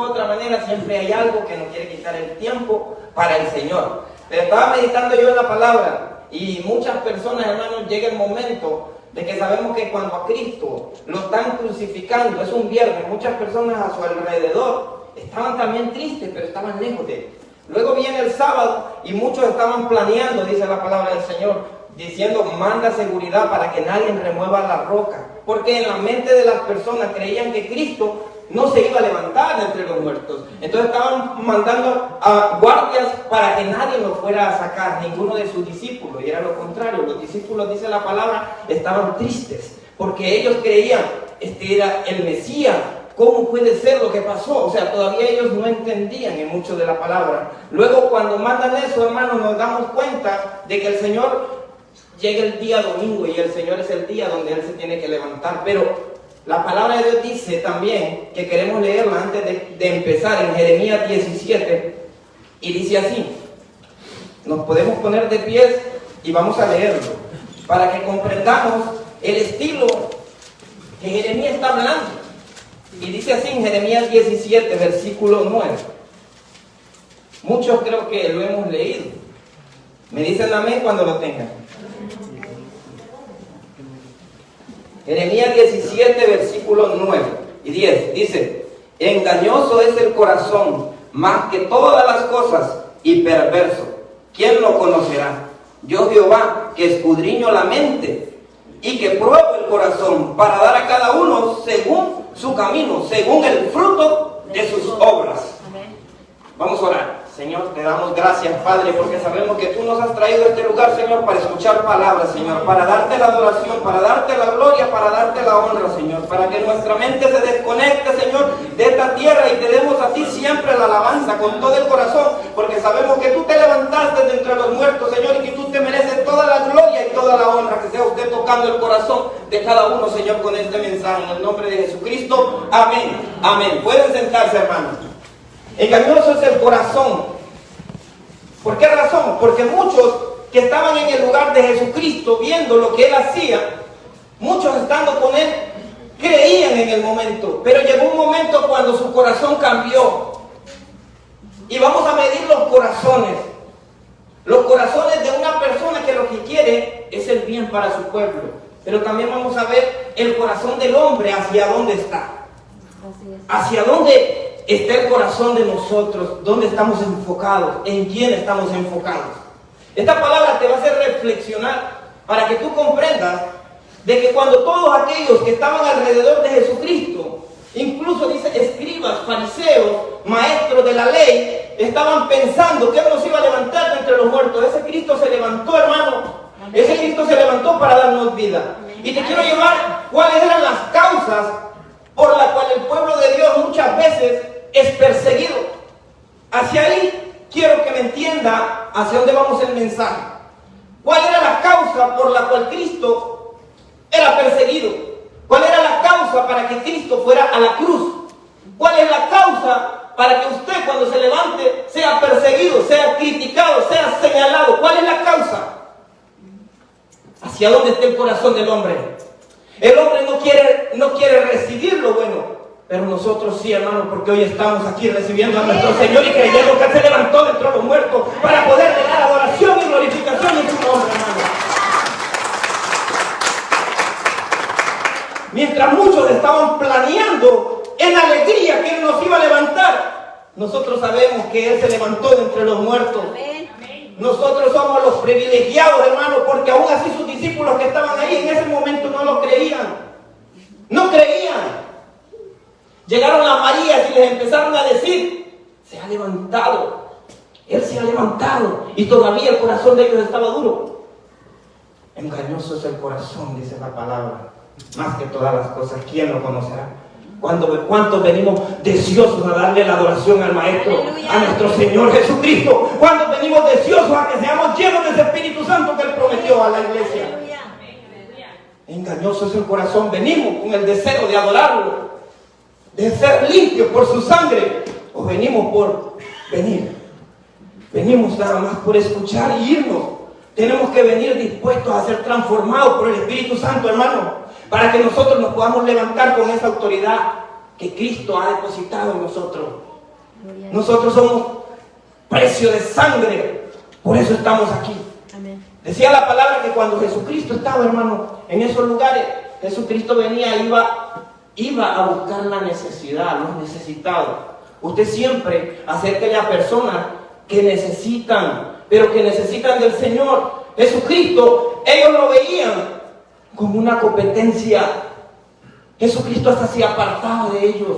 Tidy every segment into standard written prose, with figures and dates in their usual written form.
otra manera, siempre hay algo que nos quiere quitar el tiempo para el Señor. Pero estaba meditando yo en la palabra y muchas personas, hermanos, llega el momento de que sabemos que cuando a Cristo lo están crucificando, es un viernes, muchas personas a su alrededor estaban también tristes, pero estaban lejos de Él. Luego viene el sábado y muchos estaban planeando, dice la palabra del Señor, diciendo, manda seguridad para que nadie remueva la roca. Porque en la mente de las personas creían que Cristo no se iba a levantar de entre los muertos. Entonces estaban mandando a guardias para que nadie lo fuera a sacar, ninguno de sus discípulos. Y era lo contrario, los discípulos, dice la palabra, estaban tristes, porque ellos creían, este era el Mesías. ¿Cómo puede ser lo que pasó? O sea, todavía ellos no entendían en mucho de la palabra. Luego cuando mandan eso, hermanos, nos damos cuenta de que el Señor llega el día domingo y el Señor es el día donde Él se tiene que levantar. Pero la palabra de Dios dice también, que queremos leerla antes de empezar, en Jeremías 17, y dice así. Nos podemos poner de pies y vamos a leerlo, para que comprendamos el estilo que Jeremías está hablando. Y dice así en Jeremías 17, versículo 9. Muchos creo que lo hemos leído. Me dicen amén cuando lo tengan. Jeremías 17, versículo 9 y 10. Dice, engañoso es el corazón más que todas las cosas y perverso. ¿Quién lo conocerá? Yo Jehová, que escudriño la mente y que pruebo el corazón para dar a cada uno según su camino, según el fruto de sus obras. Vamos a orar. Señor, te damos gracias, Padre, porque sabemos que tú nos has traído a este lugar, Señor, para escuchar palabras, Señor, para darte la adoración, para darte la gloria, para darte la honra, Señor, para que nuestra mente se desconecte, Señor, de esta tierra y te demos a ti siempre la alabanza con todo el corazón, porque sabemos que tú te levantaste de entre los muertos, Señor, y que tú te mereces toda la gloria y toda la honra, que sea usted tocando el corazón de cada uno, Señor, con este mensaje, en el nombre de Jesucristo. Amén. Amén. Pueden sentarse, hermanos. Engañoso es el corazón. ¿Por qué razón? Porque muchos que estaban en el lugar de Jesucristo viendo lo que Él hacía, muchos estando con Él, creían en el momento. Pero llegó un momento cuando su corazón cambió. Y vamos a medir los corazones. Los corazones de una persona que lo que quiere es el bien para su pueblo. Pero también vamos a ver el corazón del hombre, hacia dónde está. Hacia dónde está el corazón de nosotros, dónde estamos enfocados, en quién estamos enfocados. Esta palabra te va a hacer reflexionar para que tú comprendas de que cuando todos aquellos que estaban alrededor de Jesucristo, incluso dice escribas, fariseos, maestros de la ley, estaban pensando que Él nos iba a levantar de entre los muertos. Ese Cristo se levantó, hermano. Ese Cristo se levantó para darnos vida. Y te quiero llevar cuáles eran las causas por las cuales el pueblo de Dios muchas veces es perseguido. Hacia ahí quiero que me entienda hacia dónde vamos el mensaje. ¿Cuál era la causa por la cual Cristo era perseguido? ¿Cuál era la causa para que Cristo fuera a la cruz? ¿Cuál es la causa para que usted cuando se levante sea perseguido, sea criticado, sea señalado? ¿Cuál es la causa? ¿Hacia dónde está el corazón del hombre? El hombre no quiere recibir lo bueno. Pero nosotros sí, hermanos, porque hoy estamos aquí recibiendo a nuestro Señor y creyendo que Él se levantó de entre los muertos para poder dar adoración y glorificación en su nombre, hermano. Mientras muchos estaban planeando en alegría que Él nos iba a levantar, nosotros sabemos que Él se levantó de entre los muertos. Nosotros somos los privilegiados, hermanos, porque aún así sus discípulos que estaban ahí en ese momento no lo creían. No creían. Llegaron a María y les empezaron a decir, se ha levantado, Él se ha levantado, y todavía el corazón de ellos estaba duro. Engañoso es el corazón, dice la palabra, más que todas las cosas. ¿Quién lo conocerá? ¿Cuántos venimos deseosos a darle la adoración al Maestro, a nuestro Señor Jesucristo? ¿Cuántos venimos deseosos a que seamos llenos de ese Espíritu Santo que Él prometió a la iglesia? Engañoso es el corazón, venimos con el deseo de adorarlo, de ser limpios por su sangre, o venimos por venir. Venimos nada más por escuchar y irnos. Tenemos que venir dispuestos a ser transformados por el Espíritu Santo, hermano, para que nosotros nos podamos levantar con esa autoridad que Cristo ha depositado en nosotros. Nosotros somos precio de sangre. Por eso estamos aquí. Amén. Decía la palabra que cuando Jesucristo estaba, hermano, en esos lugares, Jesucristo venía, iba a buscar la necesidad, los necesitados. Usted siempre acérquele a personas que necesitan, pero que necesitan del Señor. Jesucristo, ellos lo veían como una competencia. Jesucristo hasta se apartaba de ellos.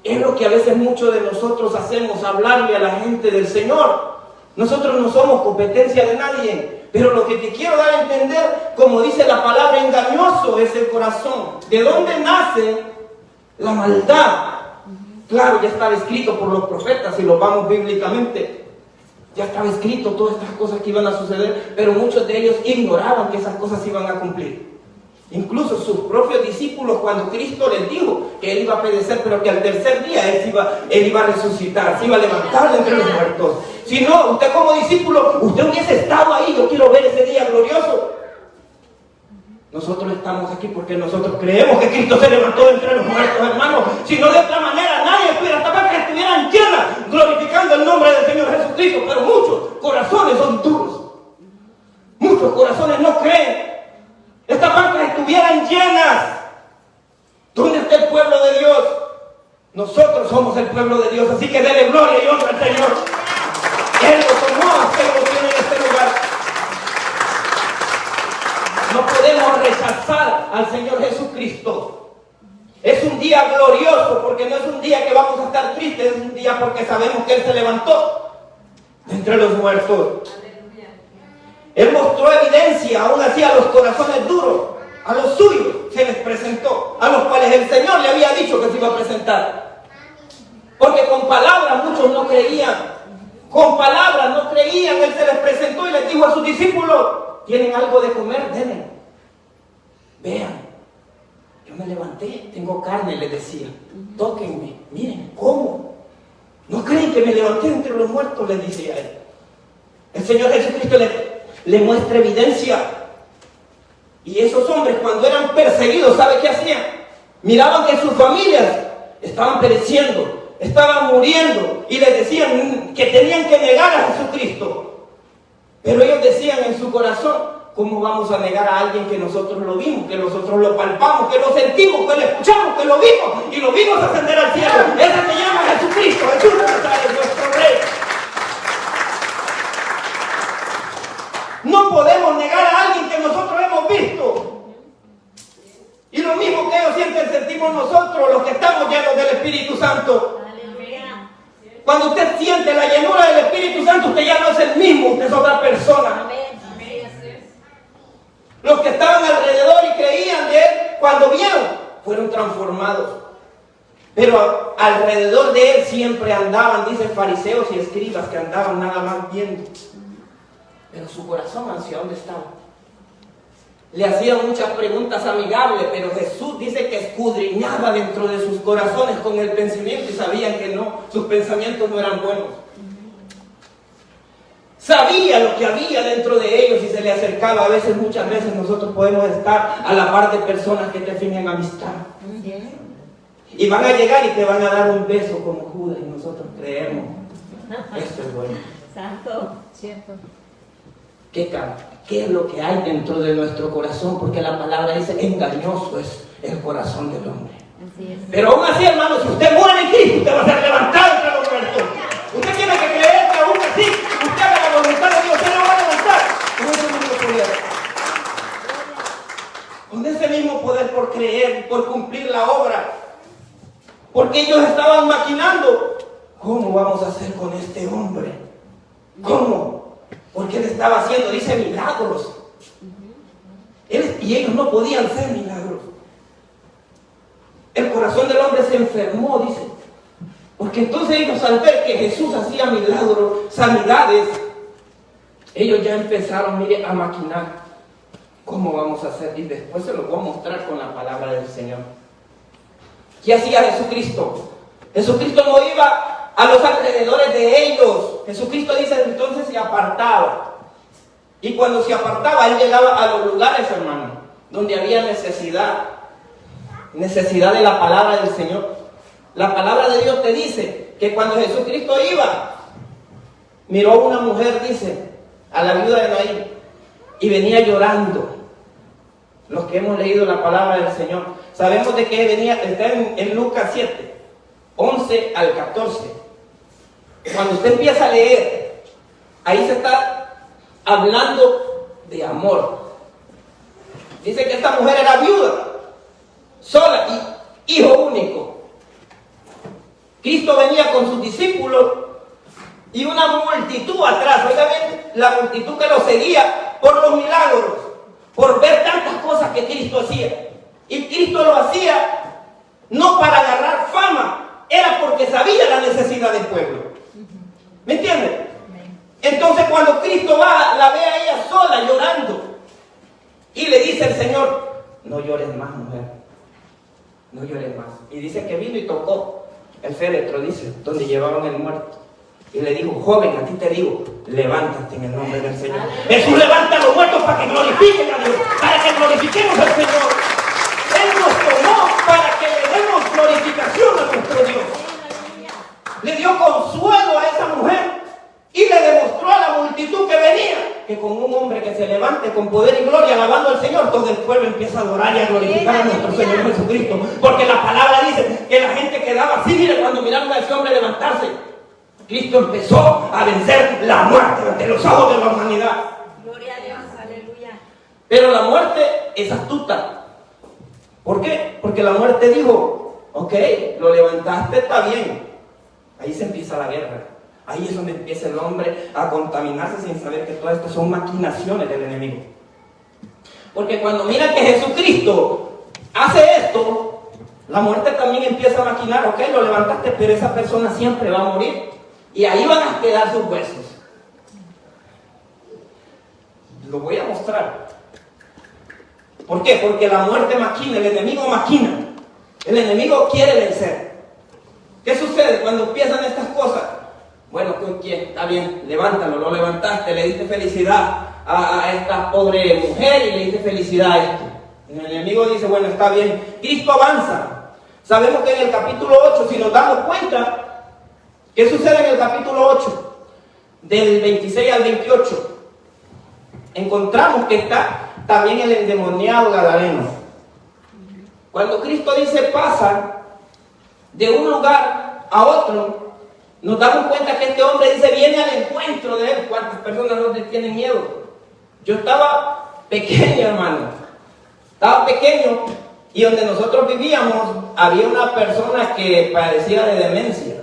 Es lo que a veces muchos de nosotros hacemos, hablarle a la gente del Señor. Nosotros no somos competencia de nadie, pero lo que te quiero dar a entender, como dice la palabra, engañoso es el corazón. ¿De dónde nace la maldad? Claro, ya estaba escrito por los profetas, si lo vamos bíblicamente. Ya estaba escrito todas estas cosas que iban a suceder, pero muchos de ellos ignoraban que esas cosas iban a cumplir. Incluso sus propios discípulos, cuando Cristo les dijo que Él iba a perecer, pero que al tercer día Él iba a resucitar, se iba a levantar de entre los muertos. Si no, usted como discípulo, usted hubiese estado ahí, yo quiero ver ese día glorioso. Nosotros estamos aquí porque nosotros creemos que Cristo se levantó de entre los muertos, hermanos. Si no, de otra manera, nadie estuviera tapado, que estuvieran llenas, glorificando el nombre del Señor Jesucristo. Pero muchos corazones son duros. Muchos corazones no creen. Estas bancas estuvieran llenas. ¿Dónde está el pueblo de Dios? Nosotros somos el pueblo de Dios, así que dele gloria y honra al Señor. Él lo tomó, Él lo tiene en este lugar. No podemos rechazar al Señor Jesucristo. Es un día glorioso porque no es un día que vamos a estar tristes, es un día porque sabemos que Él se levantó de entre los muertos. Él mostró evidencia, aún así, a los corazones duros, a los suyos se les presentó, a los cuales el Señor le había dicho que se iba a presentar. Porque con palabras muchos no creían, con palabras no creían. Él se les presentó y les dijo a sus discípulos: ¿tienen algo de comer? Denme. Vean, yo me levanté, tengo carne, les decía. Tóquenme, miren, ¿cómo? ¿No creen que me levanté entre los muertos? Les decía él. El Señor Jesucristo le muestra evidencia. Y esos hombres, cuando eran perseguidos, ¿sabe qué hacían? Miraban que sus familias estaban pereciendo, estaban muriendo, y les decían que tenían que negar a Jesucristo. Pero ellos decían en su corazón: ¿cómo vamos a negar a alguien que nosotros lo vimos, que nosotros lo palpamos, que lo sentimos, que lo escuchamos, que lo vimos y lo vimos ascender al cielo? Ese se llama Jesucristo. Jesús es nuestro Rey. No podemos negar a alguien que nosotros hemos visto. Y lo mismo que ellos sienten, sentimos nosotros, los que estamos llenos del Espíritu Santo. Cuando usted siente la llenura del Espíritu Santo, usted ya no es el mismo, usted es otra persona. Los que estaban alrededor y creían de Él, cuando vieron, fueron transformados. Pero alrededor de Él siempre andaban, dicen, fariseos y escribas, que andaban nada más viendo. Pero su corazón, ¿hacia dónde estaba? Le hacían muchas preguntas amigables, pero Jesús dice que escudriñaba dentro de sus corazones con el pensamiento y sabían que no, sus pensamientos no eran buenos. Sabía lo que había dentro de ellos y se le acercaba. Muchas veces nosotros podemos estar a la par de personas que te fingen amistad. Y van a llegar y te van a dar un beso como Judas y nosotros creemos. Esto es bueno. Santo, cierto. ¿Qué es lo que hay dentro de nuestro corazón? Porque la palabra dice: engañoso es el corazón del hombre. Así es. Pero aún así, hermano, si usted muere en Cristo, usted va a ser levantado entre los muertos. Usted tiene que creer que aún así usted haga la voluntad de Dios, usted lo va a levantar con ese mismo poder. Con ese mismo poder, por creer, por cumplir la obra. Porque ellos estaban maquinando: ¿cómo vamos a hacer con este hombre? ¿Cómo? Porque Él estaba haciendo, dice, milagros. Y ellos no podían hacer milagros. El corazón del hombre se enfermó, dice. Porque entonces ellos, al ver que Jesús hacía milagros, sanidades, ellos ya empezaron, mire, a maquinar. ¿Cómo vamos a hacer? Y después se los voy a mostrar con la palabra del Señor. ¿Qué hacía Jesucristo? Jesucristo no iba a los alrededores de ellos. Jesucristo, dice, entonces se apartaba. Y cuando se apartaba, Él llegaba a los lugares, hermano, donde había necesidad de la palabra del Señor. La palabra de Dios te dice que cuando Jesucristo iba, miró a una mujer, dice, a la viuda de Naín, y venía llorando. Los que hemos leído la palabra del Señor, sabemos de que venía, está en Lucas 7, 11 al 14. Cuando usted empieza a leer, ahí se está hablando de amor. Dice que esta mujer era viuda, sola y hijo único. Cristo venía con sus discípulos y una multitud atrás. Oiga bien, la multitud que lo seguía por los milagros, por ver tantas cosas que Cristo hacía. Y Cristo lo hacía no para agarrar fama, era porque sabía la necesidad del pueblo. ¿Me entienden? Entonces cuando Cristo va, la ve a ella sola llorando y le dice el Señor, no llores más, mujer, no llores más. Y dice que vino y tocó el féretro, dice, donde llevaban el muerto. Y le dijo, joven, a ti te digo, levántate en el nombre del Señor. Jesús levanta a los muertos para que glorifiquen a Dios, para que glorifiquemos al Señor. Él nos tomó para que le demos glorificación a nuestro Dios. Le dio consuelo a esa mujer y le demostró a la multitud que venía que con un hombre que se levante con poder y gloria alabando al Señor, todo el pueblo empieza a adorar y a glorificar a nuestro Señor Jesucristo. Porque la palabra dice que la gente quedaba así, mire, cuando miraron a ese hombre levantarse. Cristo empezó a vencer la muerte ante los ojos de la humanidad. Gloria a Dios, aleluya. Pero la muerte es astuta. ¿Por qué? Porque la muerte dijo, ok, lo levantaste, está bien. Ahí se empieza la guerra. Ahí es donde empieza el hombre a contaminarse sin saber que todas estas son maquinaciones del enemigo. Porque cuando mira que Jesucristo hace esto, la muerte también empieza a maquinar, ok, lo levantaste, pero esa persona siempre va a morir. Y ahí van a quedar sus huesos. Lo voy a mostrar. ¿Por qué? Porque la muerte maquina, el enemigo maquina. El enemigo quiere vencer. ¿Qué sucede cuando empiezan estas cosas? Bueno, ¿quién? Está bien, levántalo, lo levantaste, le diste felicidad a esta pobre mujer y le diste felicidad a esto. El enemigo dice, bueno, está bien. Cristo avanza. Sabemos que en el capítulo 8, si nos damos cuenta, ¿qué sucede en el capítulo 8? Del 26 al 28. Encontramos que está también el endemoniado gadareno. Cuando Cristo dice pasa de un lugar a otro, nos damos cuenta que este hombre dice viene al encuentro de él. ¿Cuántas personas no le tienen miedo? Yo estaba pequeño, hermano. Estaba pequeño y donde nosotros vivíamos había una persona que padecía de demencia.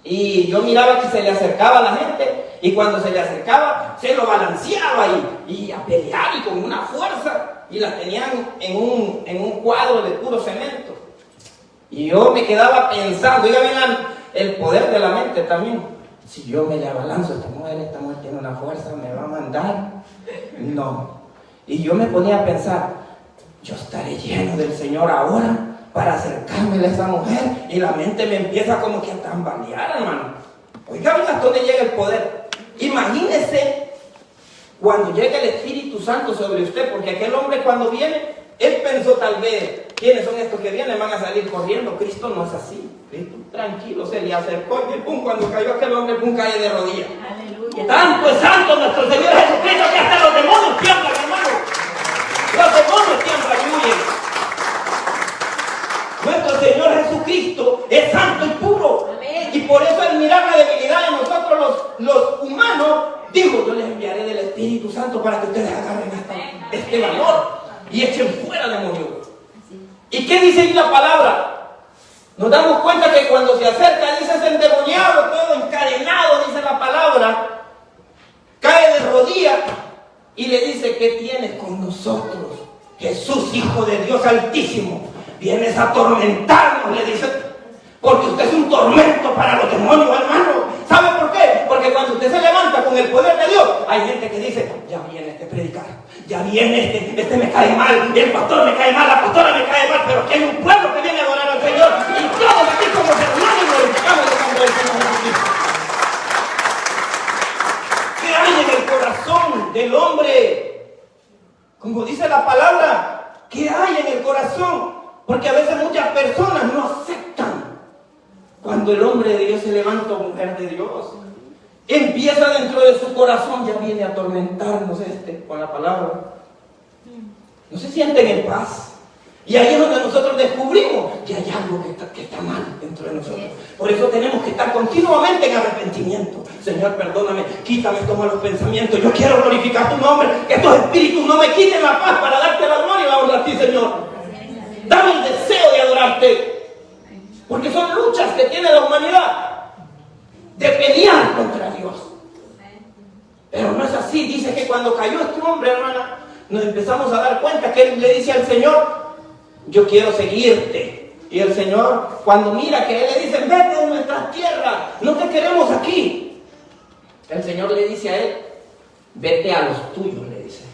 Y yo miraba que se le acercaba a la gente y cuando se le acercaba se lo balanceaba y a pelear y con una fuerza y la tenían en un cuadro de puro cemento. Y yo me quedaba pensando, oiga bien el poder de la mente también. Si yo me le abalanzo a esta mujer tiene una fuerza, me va a mandar. No. Y yo me ponía a pensar, yo estaré lleno del Señor ahora para acercarme a esa mujer y la mente me empieza como que a tambalear, hermano. Oiga, ¿hasta dónde llega el poder? Imagínese cuando llega el Espíritu Santo sobre usted, porque aquel hombre cuando viene, él pensó tal vez, ¿quiénes son estos que vienen? Van a salir corriendo. Cristo no es así. Cristo tranquilo se le acercó y pum, cuando cayó aquel hombre, pum, cae de rodillas. Aleluya. Tanto es santo nuestro Señor Jesucristo que hasta los demonios tiemblan, hermano. Los demonios tiemblan y huyen. Nuestro Señor Jesucristo es santo y puro. Amén. Y por eso al mirar la debilidad de nosotros los humanos, digo, yo les enviaré del Espíritu Santo para que ustedes agarren este valor y echen fuera demonios. ¿Y qué dice ahí la palabra? Nos damos cuenta que cuando se acerca, dice, es endemoniado, todo encadenado, dice la palabra, cae de rodillas y le dice, ¿qué tienes con nosotros? Jesús, Hijo de Dios Altísimo. Vienes a atormentarnos, le dice, porque usted es un tormento para los demonios, hermano. ¿Sabe por qué? Porque cuando usted se levanta con el poder de Dios, hay gente que dice, ya viene este predicar, ya viene este me cae mal, el pastor me cae mal, la pastora me cae mal, pero aquí hay un pueblo que viene a adorar al Señor, y todos aquí como hermanos glorificamos el nombre del Señor Jesucristo. ¿Qué hay en el corazón del hombre? Como dice la palabra, ¿qué hay en el corazón? Porque a veces muchas personas no aceptan cuando el hombre de Dios se levanta. levanto, mujer de Dios. Empieza dentro de su corazón, ya viene a atormentarnos con la palabra. No se sienten en paz. Y ahí es donde nosotros descubrimos que hay algo que está mal dentro de nosotros. Por eso tenemos que estar continuamente en arrepentimiento. Señor, perdóname, quítame estos malos pensamientos. Yo quiero glorificar tu nombre. Que estos espíritus no me quiten la paz para darte la gloria y la honra a ti, Señor. Dame el deseo de adorarte. Porque son luchas que tiene la humanidad de pelear contra Dios. Pero no es así. Dice que cuando cayó este hombre, hermana, nos empezamos a dar cuenta que él le dice al Señor: yo quiero seguirte. Y el Señor, cuando mira que él le dice: vete de nuestra tierra, no te queremos aquí, el Señor le dice a él: vete a los tuyos, le dice.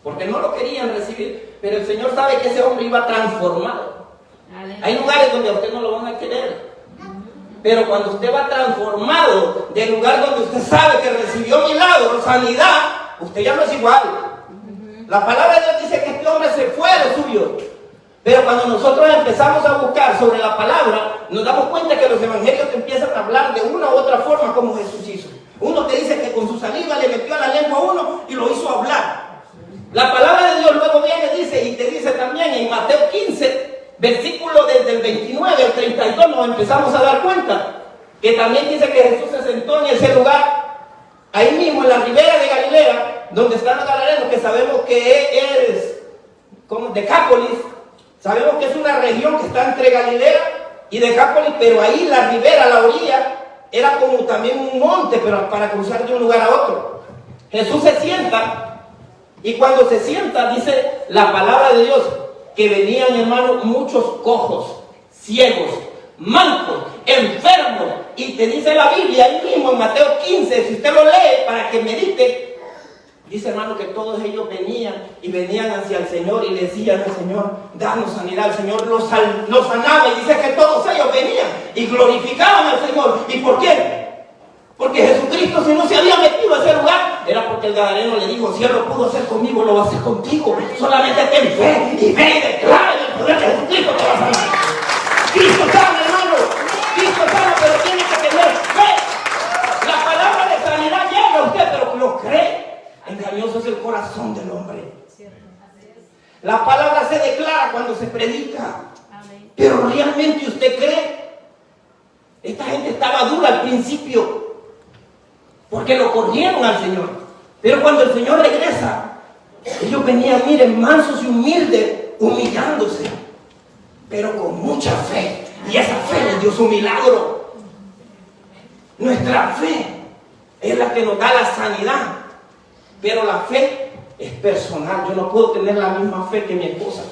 Porque no lo querían recibir. Pero el Señor sabe que ese hombre iba transformado. Hay lugares donde a usted no lo van a querer. Pero cuando usted va transformado del lugar donde usted sabe que recibió milagro, sanidad, usted ya no es igual. La palabra de Dios dice que este hombre se fue a lo suyo. Pero cuando nosotros empezamos a buscar sobre la palabra, nos damos cuenta que los evangelios te empiezan a hablar de una u otra forma como Jesús hizo. Uno te dice que con su saliva le metió a la lengua a uno y lo hizo hablar. La palabra de Dios luego viene, dice, y te dice también en Mateo 15, versículo desde el 29 al 32, nos empezamos a dar cuenta que también dice que Jesús se sentó en ese lugar, ahí mismo en la ribera de Galilea, donde están los gadarenos, que sabemos que es como Decápolis. Sabemos que es una región que está entre Galilea y Decápolis, pero ahí la ribera, la orilla, era como también un monte, pero para cruzar de un lugar a otro. Jesús se sienta, y cuando se sienta, dice la palabra de Dios, que venían, hermanos, muchos cojos, ciegos, mancos, enfermos, y te dice la Biblia ahí mismo en Mateo 15, si usted lo lee para que medite, dice, hermano, que todos ellos venían hacia el Señor y le decían al Señor: danos sanidad. El Señor los sanaba, y dice que todos ellos venían y glorificaban al Señor. ¿Y por qué? Porque Jesucristo, si no se había metido a ese lugar, era porque el gadareno le dijo: si Él lo pudo hacer conmigo, lo va a hacer contigo. Solamente ten fe y ve y declara el poder de Jesucristo te va a sanar. Cristo sana, hermano. Cristo sana, pero tiene que tener fe. La palabra de sanidad llega a usted, pero lo cree. Engañoso es el corazón del hombre. La palabra se declara cuando se predica. Pero realmente usted cree. Esta gente estaba dura al principio porque lo corrieron al Señor. Pero cuando el Señor regresa, ellos venían, miren, mansos y humildes, humillándose, pero con mucha fe. Y esa fe les dio su milagro. Nuestra fe es la que nos da la sanidad. Pero la fe es personal. Yo no puedo tener la misma fe que mi esposa.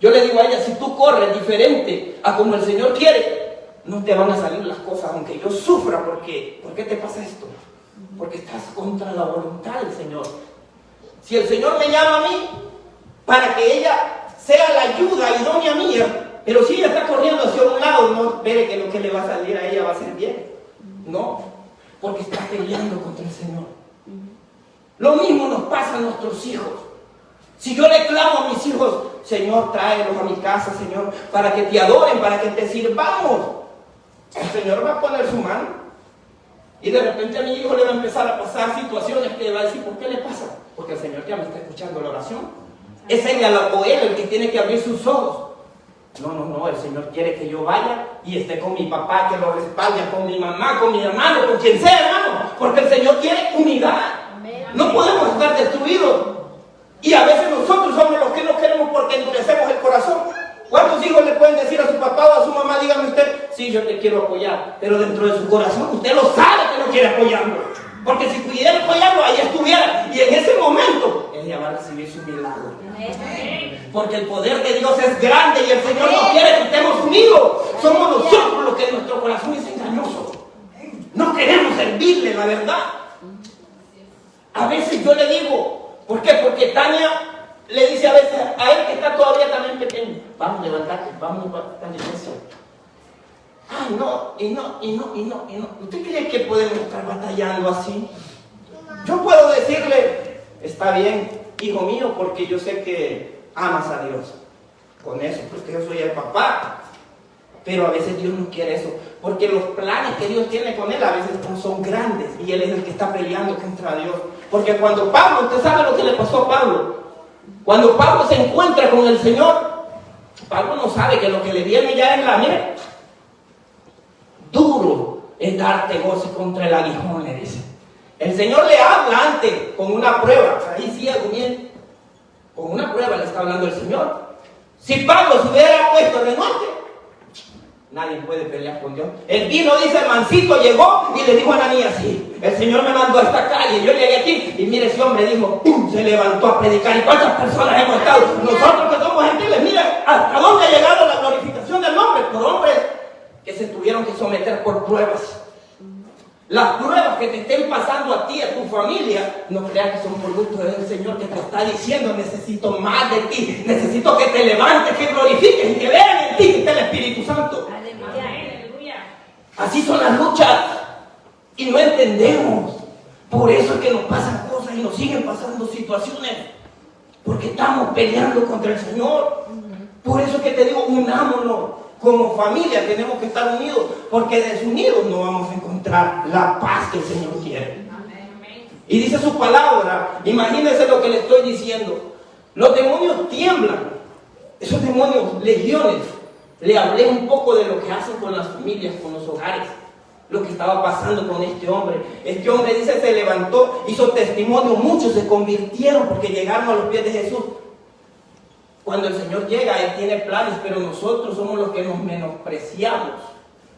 Yo le digo a ella: si tú corres diferente a como el Señor quiere, no te van a salir las cosas, aunque yo sufra. ¿Por qué te pasa esto? Porque estás contra la voluntad del Señor. Si el Señor me llama a mí para que ella sea la ayuda idónea mía, pero si ella está corriendo hacia un lado, no espere que lo que le va a salir a ella va a ser bien. No, porque está peleando contra el Señor. Lo mismo nos pasa a nuestros hijos. Si yo le clamo a mis hijos: Señor, tráelos a mi casa, Señor, para que te adoren, para que te sirvamos, el Señor va a poner su mano. Y de repente a mi hijo le va a empezar a pasar situaciones que va a decir: ¿por qué le pasa? Porque el Señor ya me está escuchando la oración. Es ella o él el que tiene que abrir sus ojos. No, el Señor quiere que yo vaya y esté con mi papá, que lo respalde, con mi mamá, con mi hermano, con quien sea, hermano, porque el Señor quiere unidad. No podemos estar destruidos. Y a veces nosotros somos los que no queremos porque endurecemos el corazón. ¿Cuántos hijos le pueden decir a su papá o a su mamá: dígame usted, sí, yo te quiero apoyar, pero dentro de su corazón usted lo sabe que no quiere apoyarlo? Porque si pudiera apoyarlo, ahí estuviera, y en ese momento ella va a recibir su milagro. Porque el poder de Dios es grande y el Señor no quiere que estemos unidos. Somos nosotros los que nuestro corazón es engañoso. No queremos servirle, la verdad. A veces yo le digo: ¿por qué? Porque Tania le dice a veces a él, que está todavía también pequeño: vamos, levantate, vamos a la iglesia. Ay, no. ¿Usted cree que podemos estar batallando así? Yo puedo decirle: está bien, hijo mío, porque yo sé que amas a Dios. Con eso, porque yo soy el papá. Pero a veces Dios no quiere eso, porque los planes que Dios tiene con él a veces no son grandes y él es el que está peleando contra Dios. Porque cuando Pablo, usted sabe lo que le pasó a Pablo, cuando Pablo se encuentra con el Señor, Pablo no sabe que lo que le viene ya es la mira. Duro es darte gozo contra el aguijón, le dice. El Señor le habla antes con una prueba, ahí ciego, bien, con una prueba le está hablando el Señor. Si Pablo se hubiera puesto de norte, nadie puede pelear con Dios. El vino, dice, el mancito llegó y le dijo a Ananías, sí, el Señor me mandó a esta calle, yo llegué aquí, y mire, ese hombre dijo, ¡pum!, se levantó a predicar. ¿Y cuántas personas hemos estado? Nosotros que somos gentiles, mira, hasta dónde ha llegado la glorificación del nombre, por hombres que se tuvieron que someter por pruebas. Las pruebas que te estén pasando a ti, a tu familia, no creas que son por gusto del Señor que te está diciendo, necesito más de ti, necesito que te levantes, que glorifiques y que vean en ti que está el Espíritu Santo. Aleluya. Así son las luchas y no entendemos. Por eso es que nos pasan cosas y nos siguen pasando situaciones, porque estamos peleando contra el Señor. Por eso es que te digo, unámonos. Como familia tenemos que estar unidos, porque desunidos no vamos a encontrar la paz que el Señor quiere. Y dice su palabra, imagínense lo que le estoy diciendo, los demonios tiemblan, esos demonios, legiones. Le hablé un poco de lo que hacen con las familias, con los hogares, lo que estaba pasando con este hombre. Este hombre, dice, se levantó, hizo testimonio, muchos se convirtieron porque llegaron a los pies de Jesús. Cuando el Señor llega, Él tiene planes, pero nosotros somos los que nos menospreciamos.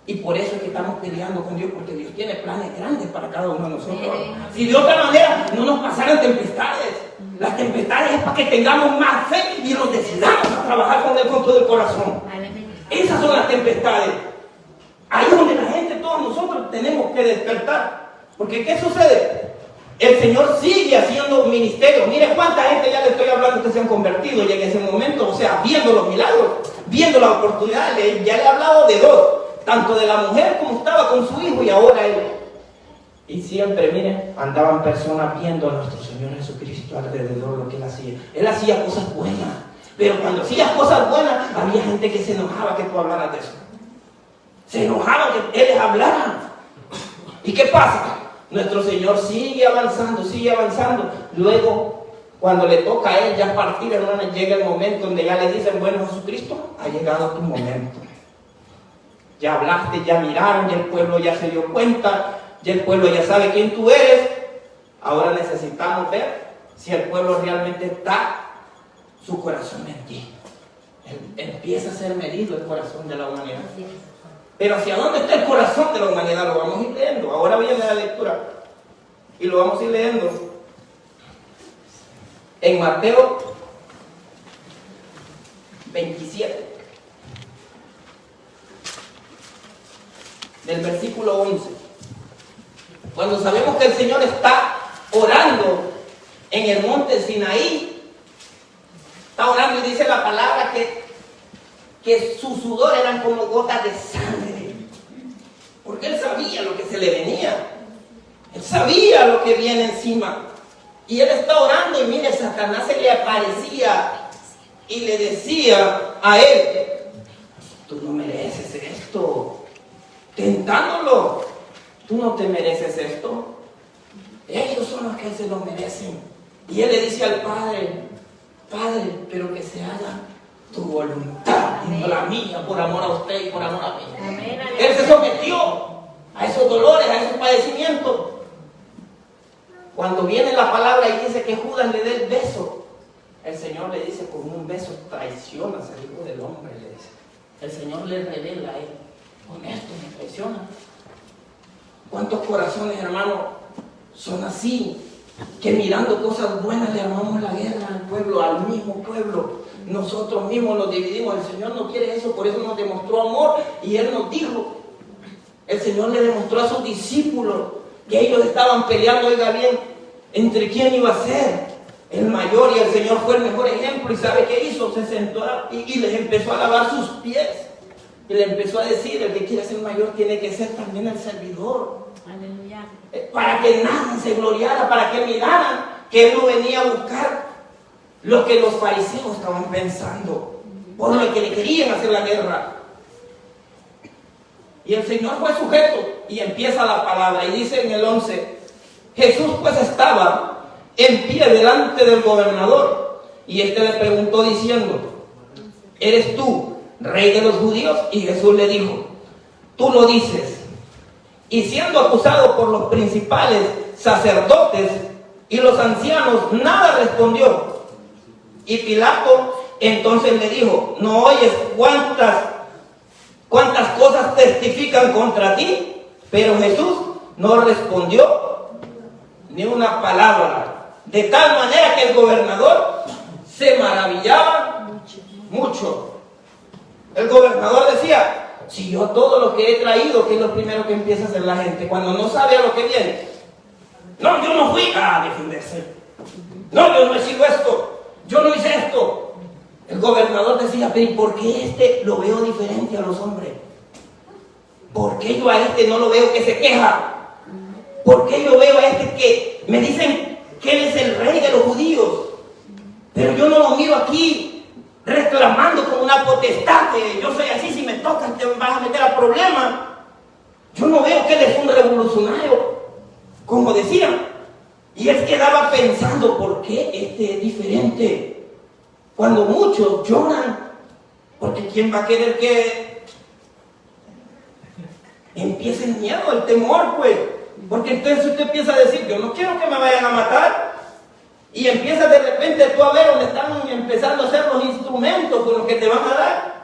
Y por eso es que estamos peleando con Dios, porque Dios tiene planes grandes para cada uno de nosotros. Si de otra manera no nos pasaran tempestades, las tempestades es para que tengamos más fe y nos decidamos a trabajar con Él con todo el corazón. Esas son las tempestades. Ahí es donde la gente, todos nosotros tenemos que despertar. Porque ¿qué sucede? El Señor sigue haciendo ministerio. Mire cuánta gente ya le estoy hablando que se han convertido y en ese momento, o sea, viendo los milagros, viendo la oportunidad, ya le he hablado de dos, tanto de la mujer como estaba con su hijo y ahora él. Y siempre, miren, andaban personas viendo a nuestro Señor Jesucristo alrededor lo que Él hacía. Él hacía cosas buenas, pero cuando hacía cosas buenas, había gente que se enojaba que tú hablaras de eso. Se enojaba que Él les hablara. ¿Y qué pasa? Nuestro Señor sigue avanzando, sigue avanzando. Luego, cuando le toca a Él ya partir, hermano, llega el momento donde ya le dicen, bueno, Jesucristo, ha llegado tu momento. Ya hablaste, ya miraron, ya el pueblo ya se dio cuenta, ya el pueblo ya sabe quién tú eres. Ahora necesitamos ver si el pueblo realmente está su corazón en ti. Empieza a ser medido el corazón de la humanidad. Pero ¿hacia dónde está el corazón de la humanidad? Lo vamos a ir leyendo. Ahora viene la lectura. Y lo vamos a ir leyendo. En Mateo 27. Del versículo 11. Cuando sabemos que el Señor está orando en el monte Sinaí, está orando y dice la palabra que su sudor eran como gotas de sangre, porque Él sabía lo que se le venía, Él sabía lo que viene encima, y Él está orando y mire, Satanás se le aparecía y le decía a Él, tú no mereces esto, tentándolo, tú no te mereces esto, ellos son los que se lo merecen. Y Él le dice al Padre, Padre, pero que se haga tu voluntad y no la mía, por amor a usted y por amor a mí. Amén. Él se sometió a esos dolores, a esos padecimientos. Cuando viene la palabra y dice que Judas le dé el beso, el Señor le dice, con un beso traicionas al Hijo del Hombre, le dice. El Señor le revela a él, con esto me traiciona. ¿Cuántos corazones, hermanos, son así? Que mirando cosas buenas le armamos la guerra al pueblo, al mismo pueblo. Nosotros mismos nos dividimos. El Señor no quiere eso, por eso nos demostró amor. Y Él nos dijo, el Señor le demostró a sus discípulos que ellos estaban peleando, oiga bien, entre quién iba a ser el mayor, y el Señor fue el mejor ejemplo. ¿Y sabe qué hizo? Se sentó y les empezó a lavar sus pies. Y le empezó a decir, el que quiere ser mayor tiene que ser también el servidor. Aleluya. Para que nadie se gloriara, para que miraran que Él no venía a buscar lo que los fariseos estaban pensando, por lo que le querían hacer la guerra. Y el Señor fue sujeto y empieza la palabra y dice en el 11, Jesús pues estaba en pie delante del gobernador y este le preguntó diciendo, ¿eres tú rey de los judíos? Y Jesús le dijo, tú lo dices. Y siendo acusado por los principales sacerdotes y los ancianos, nada respondió. Y Pilato entonces le dijo, ¿no oyes cuántas cosas testifican contra ti? Pero Jesús no respondió ni una palabra, de tal manera que el gobernador se maravillaba mucho. El gobernador decía, si yo todo lo que he traído, ¿qué es lo primero que empieza a hacer la gente cuando no sabe a lo que viene? No, yo no fui a defenderse. No, yo no he sido esto. Yo no hice esto. El gobernador decía, pero ¿y por qué este lo veo diferente a los hombres? ¿Por qué yo a este no lo veo que se queja? ¿Por qué yo veo a este que me dicen que él es el rey de los judíos? Pero yo no lo miro aquí reclamando con una potestad que yo soy así, si me tocas te vas a meter a problemas. Yo no veo que él es un revolucionario, como decían. Y él quedaba pensando, ¿por qué este es diferente? Cuando muchos lloran, porque ¿quién va a querer que empiece el miedo, el temor, pues? Porque entonces usted empieza a decir, yo no quiero que me vayan a matar. Y empieza de repente tú a ver donde están empezando a hacer los instrumentos con los que te van a dar.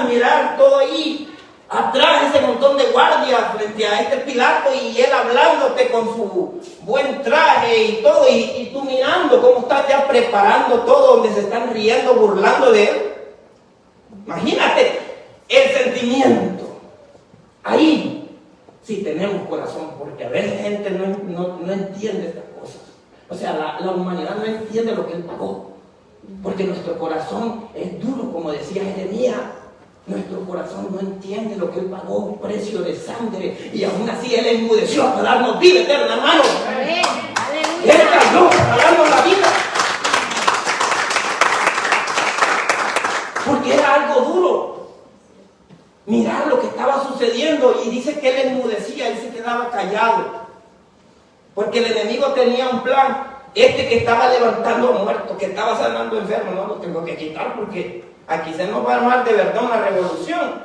Mirar todo ahí, atrás ese montón de guardias frente a este Pilato y él hablándote con su buen traje y todo, y tú mirando cómo está ya preparando todo, donde se están riendo, burlando de él. Imagínate el sentimiento. Ahí sí tenemos corazón, porque a veces gente no entiende estas cosas. O sea, la humanidad no entiende lo que él pagó, porque nuestro corazón es duro, como decía Jeremías. Nuestro corazón no entiende lo que él pagó, un precio de sangre, y aún así él enmudeció para darnos vida eterna, hermano. Él cayó para darnos la vida, porque era algo duro. Mirar lo que estaba sucediendo, y dice que él enmudecía, él se quedaba callado. Porque el enemigo tenía un plan, que estaba levantando muertos, que estaba sanando enfermos, no lo tengo que quitar porque aquí se nos va a armar de verdad una revolución.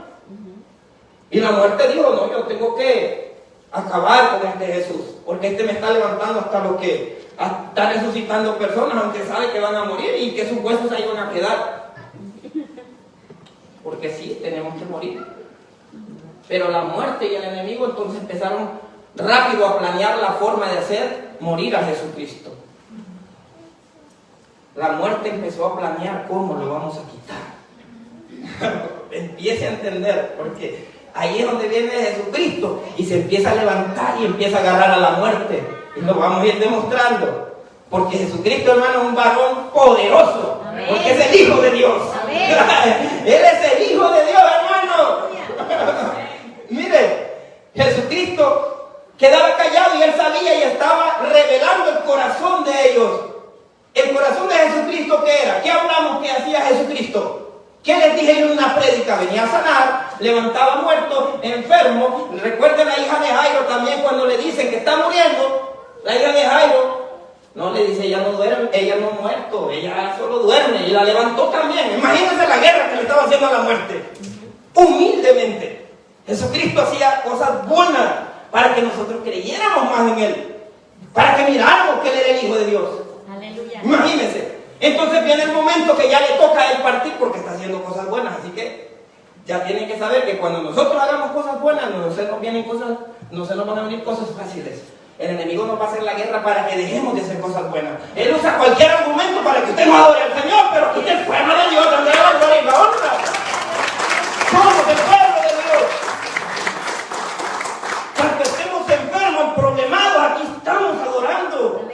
Y la muerte dijo, no, yo tengo que acabar con este Jesús, porque me está levantando está resucitando personas, aunque sabe que van a morir y que sus huesos ahí van a quedar. Porque sí, tenemos que morir. Pero la muerte y el enemigo entonces empezaron rápido a planear la forma de hacer morir a Jesucristo. La muerte empezó a planear cómo lo vamos a quitar. Empiece a entender, porque ahí es donde viene Jesucristo y se empieza a levantar y empieza a agarrar a la muerte. Y lo vamos a ir demostrando. Porque Jesucristo, hermano, es un varón poderoso. Amén. Porque es el Hijo de Dios. Él es el Hijo de Dios, hermano. Mire, Jesucristo quedaba callado y él sabía y estaba revelando el corazón de ellos. El corazón de Jesucristo, ¿qué era? ¿Qué hablamos que hacía Jesucristo? ¿Qué les dije en una prédica? Venía a sanar, levantaba muertos, enfermos. Recuerden la hija de Jairo también cuando le dicen que está muriendo. La hija de Jairo no le dice, ella no duerme, ella no ha muerto, ella solo duerme. Y la levantó también. Imagínense la guerra que le estaba haciendo a la muerte. Humildemente. Jesucristo hacía cosas buenas para que nosotros creyéramos más en Él, para que miráramos que Él era el Hijo de Dios. Aleluya. Imagínense. Entonces viene el momento que ya le toca a Él partir porque está haciendo cosas buenas, así que ya tienen que saber que cuando nosotros hagamos cosas buenas, no se nos van a venir cosas fáciles. El enemigo nos va a hacer la guerra para que dejemos de hacer cosas buenas. Él usa cualquier argumento para que usted no adore al Señor, pero que el pueblo de Dios donde la gloria y la honra. Somos el pueblo de Dios. Cuando estemos enfermos, problemados, aquí estamos adorando,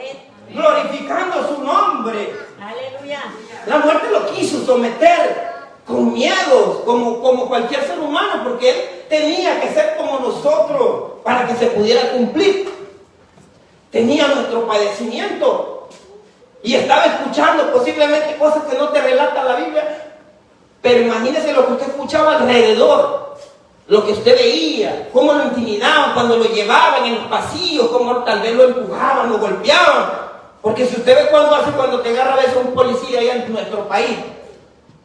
glorificando su nombre. Aleluya. La muerte lo quiso someter con miedos, como cualquier ser humano, porque él tenía que ser como nosotros para que se pudiera cumplir. Tenía nuestro padecimiento y estaba escuchando posiblemente cosas que no te relata la Biblia, pero imagínese lo que usted escuchaba alrededor. lo que usted veía, cómo lo intimidaban cuando lo llevaban en los pasillos, cómo tal vez lo empujaban, lo golpeaban. Porque si usted ve cuando te agarra a veces un policía allá en nuestro país,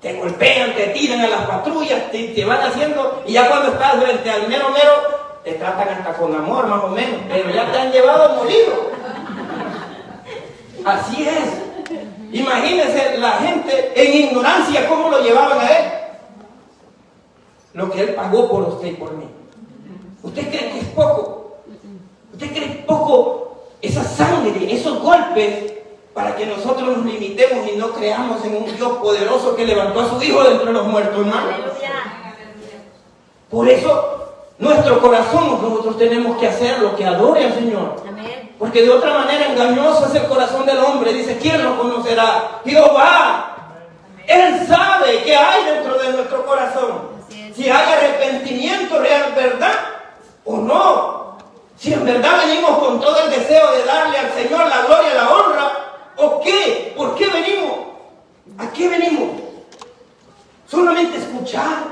te golpean, te tiran a las patrullas, te van haciendo, y ya cuando estás frente al mero, te tratan hasta con amor, más o menos, pero ya te han llevado molido. Así es. Imagínense la gente en ignorancia, cómo lo llevaban a él. Lo que él pagó por usted y por mí. ¿Usted cree que es poco? ¿Usted cree que es poco esa sangre, esos golpes, para que nosotros nos limitemos y no creamos en un Dios poderoso que levantó a su Hijo de entre los muertos, hermano? Por eso, nuestro corazón, nosotros tenemos que hacer lo que adore al Señor. Amén. Porque de otra manera engañoso es el corazón del hombre. Dice, ¿quién lo conocerá? Jehová. Él sabe qué hay dentro de nuestro corazón. Si hay arrepentimiento real, verdad o no. Si en verdad venimos con todo el deseo de darle al Señor la gloria, la honra, ¿o qué? ¿Por qué venimos? ¿A qué venimos? ¿Solamente escuchar?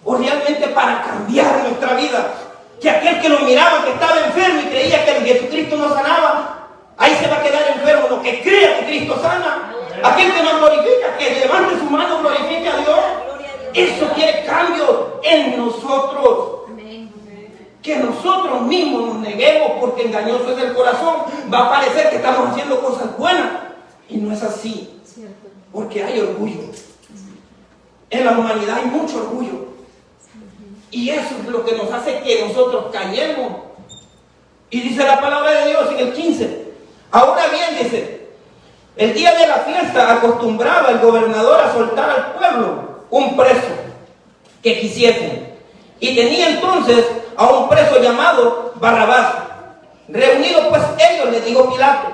¿O realmente para cambiar nuestra vida? Que aquel que lo miraba, que estaba enfermo y creía que el Jesucristo no sanaba, ahí se va a quedar enfermo. Lo que crea que Cristo sana, aquel que nos glorifica, que levante su mano, glorifique a Dios. Eso quiere cambio en nosotros. Que nosotros mismos nos neguemos, porque engañoso es el corazón. Va a parecer que estamos haciendo cosas buenas y no es así. Porque hay orgullo. En la humanidad hay mucho orgullo. Y eso es lo que nos hace que nosotros callemos. Y dice la palabra de Dios en el 15. Ahora bien, dice, el día de la fiesta acostumbraba el gobernador a soltar al pueblo un preso que quisiesen. Y tenía entonces a un preso llamado Barrabás. Reunidos pues ellos, le dijo Pilato,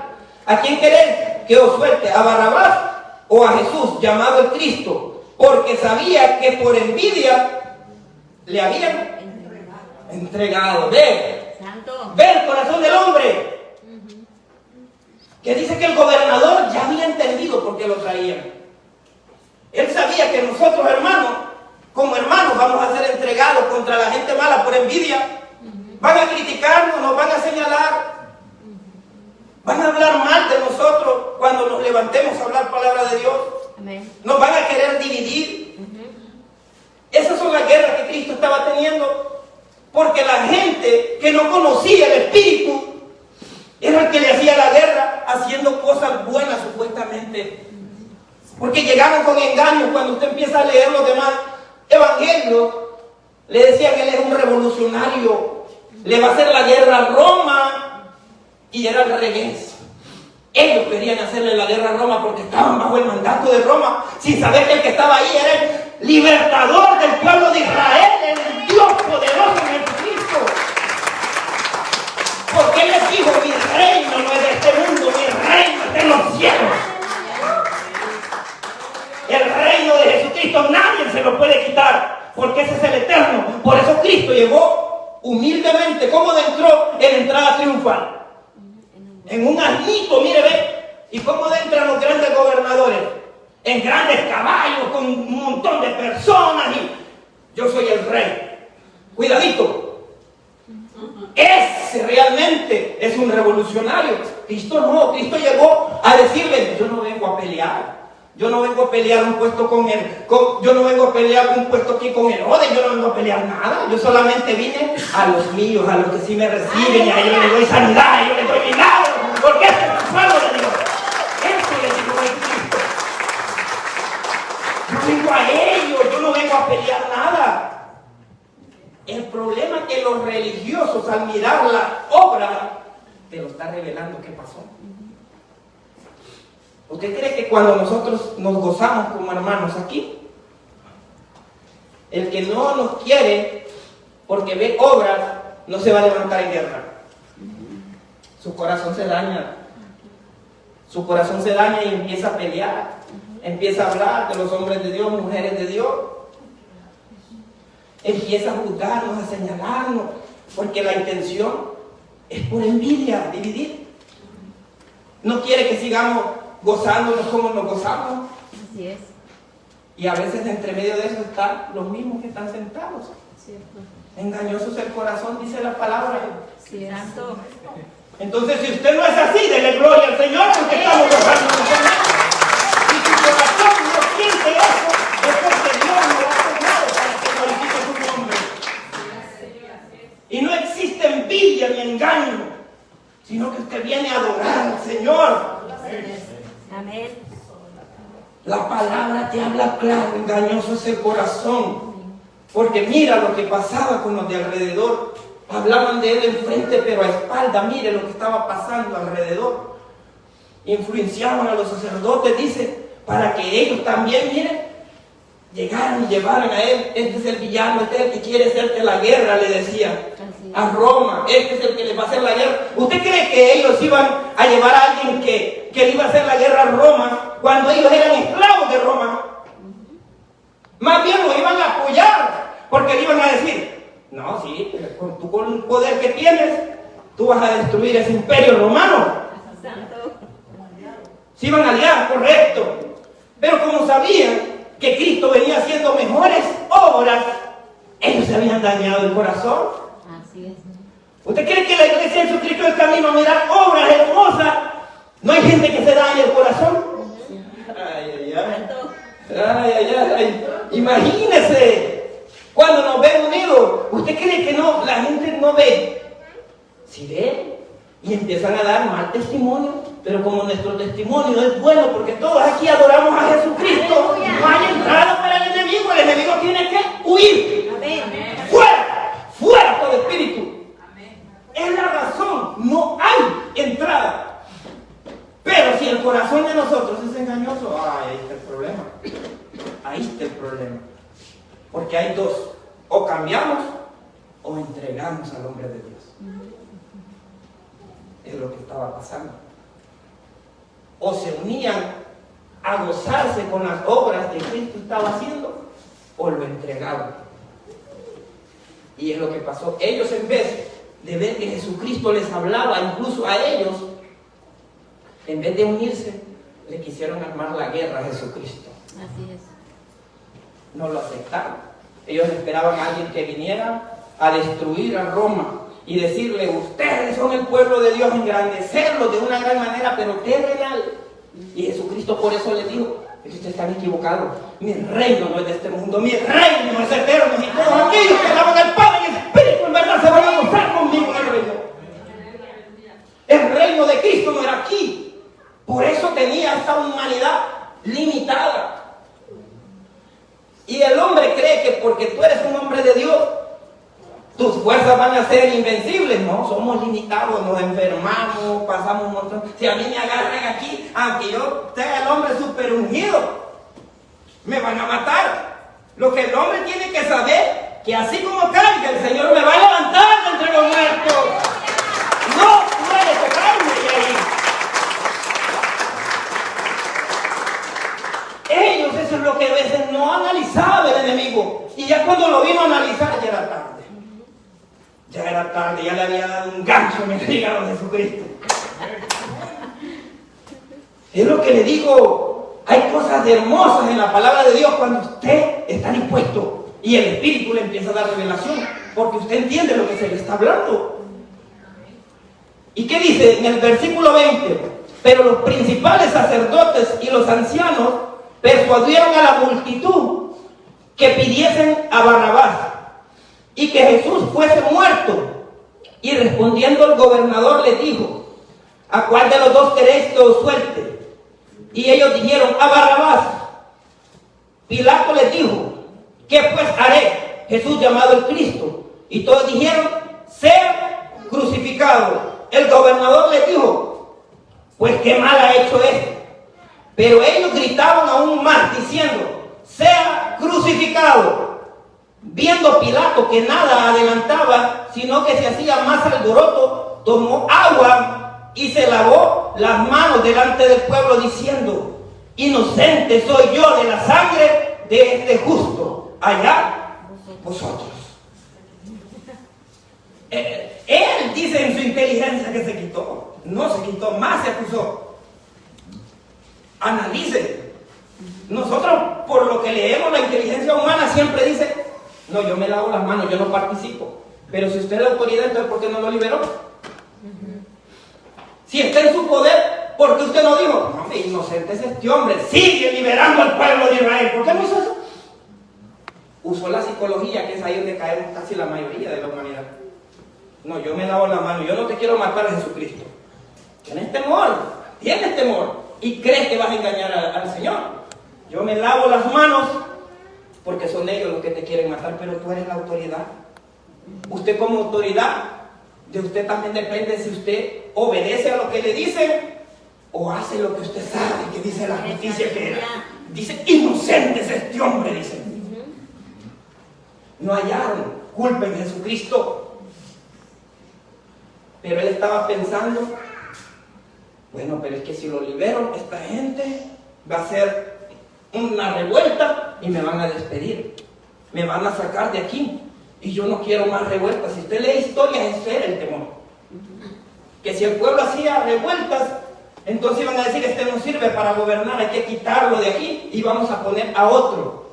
¿a quién queréis que os suelte? ¿A Barrabás o a Jesús, llamado el Cristo? Porque sabía que por envidia le habían entregado. Ve el corazón del hombre, que dice que el gobernador ya había entendido por qué lo traían. Él sabía que nosotros, hermanos, como hermanos, vamos a ser entregados contra la gente mala por envidia. Van a criticarnos, nos van a señalar, van a hablar mal de nosotros cuando nos levantemos a hablar palabra de Dios. Nos van a querer dividir. Esas son las guerras que Cristo estaba teniendo, porque la gente que no conocía el Espíritu era el que le hacía la guerra, haciendo cosas buenas supuestamente. Porque llegaban con engaños. Cuando usted empieza a leer los demás evangelios, le decían que él es un revolucionario, le va a hacer la guerra a Roma, y era al revés. Ellos querían hacerle la guerra a Roma porque estaban bajo el mandato de Roma, sin saber que el que estaba ahí era el libertador del pueblo de Israel, el Dios poderoso en Jesucristo. Porque él les dijo, mi reino no es de este mundo, mi reino es de los cielos. El reino de Jesucristo nadie se lo puede quitar, porque ese es el eterno. Por eso Cristo llegó humildemente. ¿Cómo entró en entrada triunfal? En un asnito, mire, ve. ¿Y cómo entran los grandes gobernadores? En grandes caballos, con un montón de personas. Y yo soy el rey. Cuidadito. Ese realmente es un revolucionario. Cristo no. Cristo llegó a decirle, yo no vengo a pelear. Yo no vengo a pelear un puesto con él. Yo no vengo a pelear un puesto aquí con Herodes. Yo no vengo a pelear nada. Yo solamente vine a los míos, a los que sí me reciben. Y a ellos les doy sanidad, a ellos les doy milagro. Porque este es el pueblo de Dios. Esto les digo en Cristo. Yo vengo a ellos. Yo no vengo a pelear nada. El problema es que los religiosos, al mirar la obra, te lo está revelando qué pasó. ¿Usted cree que cuando nosotros nos gozamos como hermanos aquí, el que no nos quiere porque ve obras no se va a levantar en guerra? Su corazón se daña. Su corazón se daña y empieza a pelear. Empieza a hablar de los hombres de Dios, mujeres de Dios. Empieza a juzgarnos, a señalarnos, porque la intención es por envidia, dividir. No quiere que sigamos gozándonos como nos gozamos. Así es. Y a veces entre medio de eso están los mismos que están sentados. Cierto. Engañoso es el corazón, dice la palabra. Santo. Entonces, si usted no es así, dele gloria al Señor, porque estamos gozando del Señor. Si su corazón no siente eso, es porque Dios no ha tomado para que glorifique su nombre. Y no existe envidia ni engaño, sino que usted viene a adorar al Señor. Amén. La palabra te habla claro, engañoso es el corazón. Porque mira lo que pasaba con los de alrededor. Hablaban de él enfrente, pero a espalda, mire lo que estaba pasando alrededor. Influenciaban a los sacerdotes, dice, para que ellos también, miren, llegaran y llevaran a él. Este es el villano, este es el que quiere hacerte la guerra, le decía a Roma. Este es el que les va a hacer la guerra. ¿Usted cree que ellos iban a llevar a alguien que le iba a hacer la guerra a Roma cuando ellos eran esclavos de Roma? Más bien lo iban a apoyar, porque le iban a decir, no, sí, con el poder que tienes, tú vas a destruir ese imperio romano. Santo. Se iban a aliar, correcto. Pero como sabían que Cristo venía haciendo mejores obras, ellos se habían dañado el corazón. Así es. ¿Usted cree que la iglesia de Jesucristo es el camino a mirar obras hermosas? ¿No hay gente que se dañe el corazón? Ay, ay, ay. Santo. Ay, ay, ay. Imagínese. Cuando nos ven unidos, ¿usted cree que no, la gente no ve? Sí ve, y empiezan a dar mal testimonio, pero como nuestro testimonio es bueno, porque todos aquí adoramos a Jesucristo, no hay entrada para el enemigo tiene que huir. Amén. Fuera, fuera todo espíritu. Es la razón, no hay entrada. Pero si el corazón de nosotros es engañoso, ahí está el problema. Ahí está el problema. Porque hay dos, o cambiamos o entregamos al hombre de Dios. Es lo que estaba pasando. O se unían a gozarse con las obras que Cristo estaba haciendo, o lo entregaban. Y es lo que pasó. Ellos, en vez de ver que Jesucristo les hablaba incluso a ellos, en vez de unirse, le quisieron armar la guerra a Jesucristo. Así es. No lo aceptaron. Ellos esperaban a alguien que viniera a destruir a Roma y decirle, ustedes son el pueblo de Dios, engrandecerlo de una gran manera, pero terrenal. Y Jesucristo por eso les dijo, es que ustedes están equivocados. Mi reino no es de este mundo, mi reino es eterno. Y todos aquellos que alaban al Padre en espíritu, en verdad, se van a gozar conmigo en el reino. El reino de Cristo no era aquí. Por eso tenía esta humanidad limitada. Y el hombre cree que porque tú eres un hombre de Dios, tus fuerzas van a ser invencibles. No, somos limitados, nos enfermamos, pasamos un montón. Si a mí me agarran aquí, aunque yo sea el hombre super ungido, me van a matar. Lo que el hombre tiene que saber, que así como caiga, el Señor me va a levantar de entre los muertos. No puede tocarme de ahí. Ellos, eso es lo que a veces no analizaba el enemigo. Y ya cuando lo vino a analizar, ya era tarde. Ya era tarde, ya le había dado un gancho en el hígado a Jesucristo. Es lo que le digo. Hay cosas hermosas en la palabra de Dios cuando usted está dispuesto y el Espíritu le empieza a dar revelación, porque usted entiende lo que se le está hablando. ¿Y qué dice en el versículo 20? Pero los principales sacerdotes y los ancianos persuadieron a la multitud que pidiesen a Barrabás y que Jesús fuese muerto. Y respondiendo el gobernador le dijo, ¿a cuál de los dos queréis que os suelte? Y ellos dijeron, a Barrabás. Pilato les dijo, ¿qué pues haré? Jesús llamado el Cristo. Y todos dijeron, sea crucificado. El gobernador les dijo, pues qué mal ha hecho este. Pero ellos gritaban aún más diciendo, sea crucificado. Viendo Pilato que nada adelantaba, sino que se hacía más alboroto, tomó agua y se lavó las manos delante del pueblo diciendo, inocente soy yo de la sangre de este justo, allá vosotros. Él dice en su inteligencia que se quitó, no se quitó, más se acusó. Analice. Nosotros, por lo que leemos, la inteligencia humana siempre dice, No, yo me lavo las manos, yo no participo. Pero si usted es la autoridad, entonces ¿por qué no lo liberó? Si está en su poder, ¿por qué usted no dijo? No, hombre, inocente es este hombre, sigue liberando al pueblo de Israel? ¿Por qué no hizo eso? Usó la psicología, que es ahí donde caemos casi la mayoría de la humanidad. No, yo me lavo la mano, yo no te quiero matar a Jesucristo. Tienes temor y crees que vas a engañar al Señor. Yo me lavo las manos porque son ellos los que te quieren matar, pero tú eres la autoridad. Usted como autoridad, de usted también depende si usted obedece a lo que le dicen o hace lo que usted sabe que dice la justicia que era. Dice, inocente es este hombre, dice. No hallaron culpa en Jesucristo. Pero él estaba pensando, bueno, pero es que si lo libero, esta gente va a hacer una revuelta y me van a despedir. Me van a sacar de aquí. Y yo no quiero más revueltas. Si usted lee historias, ese era el temor. Que si el pueblo hacía revueltas, entonces iban a decir, este no sirve para gobernar, hay que quitarlo de aquí y vamos a poner a otro.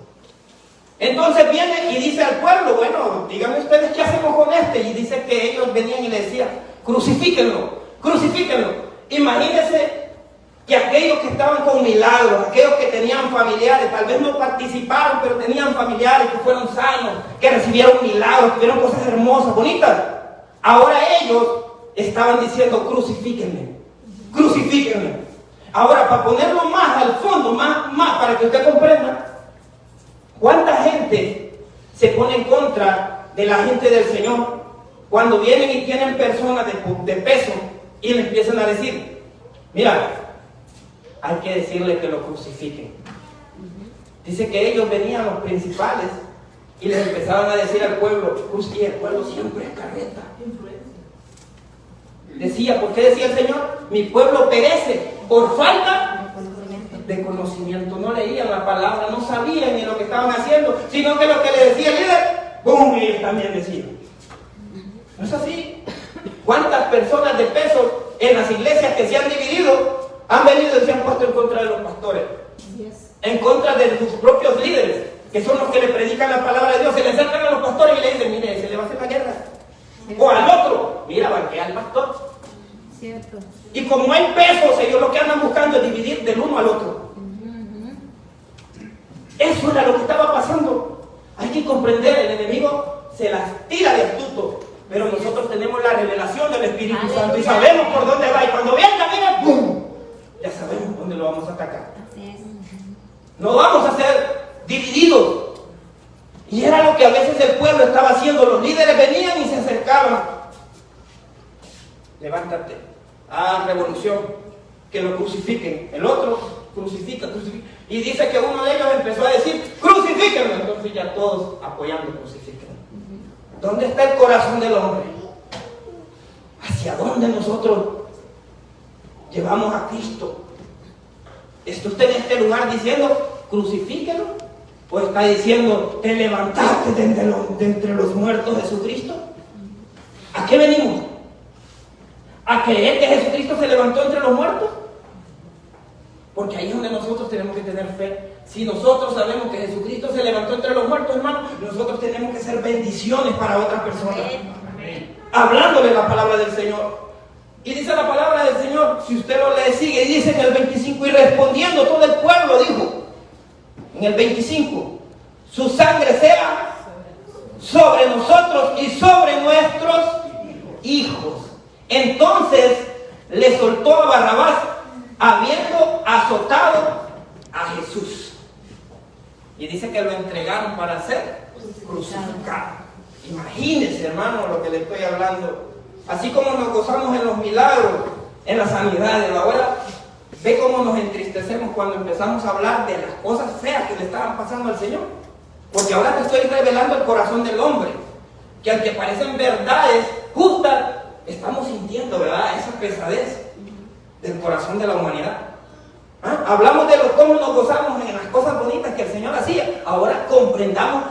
Entonces viene y dice al pueblo, bueno, díganme ustedes qué hacemos con este. Y dice que ellos venían y le decían, crucifíquenlo, crucifíquenlo. Imagínense que aquellos que estaban con milagros, aquellos que tenían familiares, tal vez no participaron, pero tenían familiares que fueron sanos, que recibieron milagros, que tuvieron cosas hermosas, bonitas. Ahora ellos estaban diciendo, crucifíquenme, crucifíquenme. Ahora, para ponerlo más al fondo, más para que usted comprenda, ¿cuánta gente se pone en contra de la gente del Señor cuando vienen y tienen personas de peso y le empiezan a decir, mira, hay que decirle que lo crucifiquen? Dice que ellos venían, los principales, y les empezaban a decir al pueblo, y el pueblo siempre es carreta. Decía, ¿por qué decía el Señor? Mi pueblo perece por falta de conocimiento. No leían la palabra, no sabían ni lo que estaban haciendo, sino que lo que le decía el líder, ¡pum!, ellos también decían. ¿No es así? ¿Cuántas personas de peso en las iglesias que se han dividido han venido y se han puesto en contra de los pastores? En contra de sus propios líderes, que son los que le predican la palabra de Dios. Se le acercan a los pastores y le dicen, mire, se le va a hacer la guerra. O al otro, mira, banquea al pastor. Cierto. Y como hay pesos, ellos lo que andan buscando es dividir del uno al otro. Eso era lo que estaba pasando. Hay que comprender, el enemigo se las tira de astuto, pero nosotros tenemos la revelación del Espíritu Santo y sabemos por dónde va. Y cuando venga, mira, ¡pum!, ya sabemos dónde lo vamos a atacar. Así es. No vamos a ser divididos. Y era lo que a veces el pueblo estaba haciendo. Los líderes venían y se acercaban. Levántate, haz revolución, que lo crucifiquen. El otro crucifica, crucifica. Y dice que uno de ellos empezó a decir, crucifíquenlo. Entonces ya todos apoyando, crucifíquenlo. ¿Dónde está el corazón del hombre? ¿Hacia dónde nosotros llevamos a Cristo? ¿Está usted en este lugar diciendo, crucifíquenlo? ¿O está diciendo, te levantaste de entre los muertos, Jesucristo? ¿A qué venimos? ¿A creer que Jesucristo se levantó entre los muertos? Porque ahí es donde nosotros tenemos que tener fe. Si nosotros sabemos que Jesucristo se levantó entre los muertos, hermano, nosotros tenemos que ser bendiciones para otras personas. Hablándole la palabra del Señor. Y dice la palabra del Señor, si usted lo lee, sigue, y dice en el 25, y respondiendo todo el pueblo, dijo, en el 25, su sangre sea sobre nosotros y sobre nuestros hijos. Entonces le soltó a Barrabás, habiendo azotado a Jesús. Y dice que lo entregaron para ser crucificado. Imagínense, hermano, lo que le estoy hablando. Así como nos gozamos en los milagros, en las sanidades, ahora ve cómo nos entristecemos cuando empezamos a hablar de las cosas feas que le estaban pasando al Señor. Porque ahora te estoy revelando el corazón del hombre, que aunque parecen verdades justas, estamos sintiendo, ¿verdad?, esa pesadez del corazón de la humanidad. Hablamos de cómo nos gozamos en las cosas bonitas que el Señor hacía. Ahora comprendamos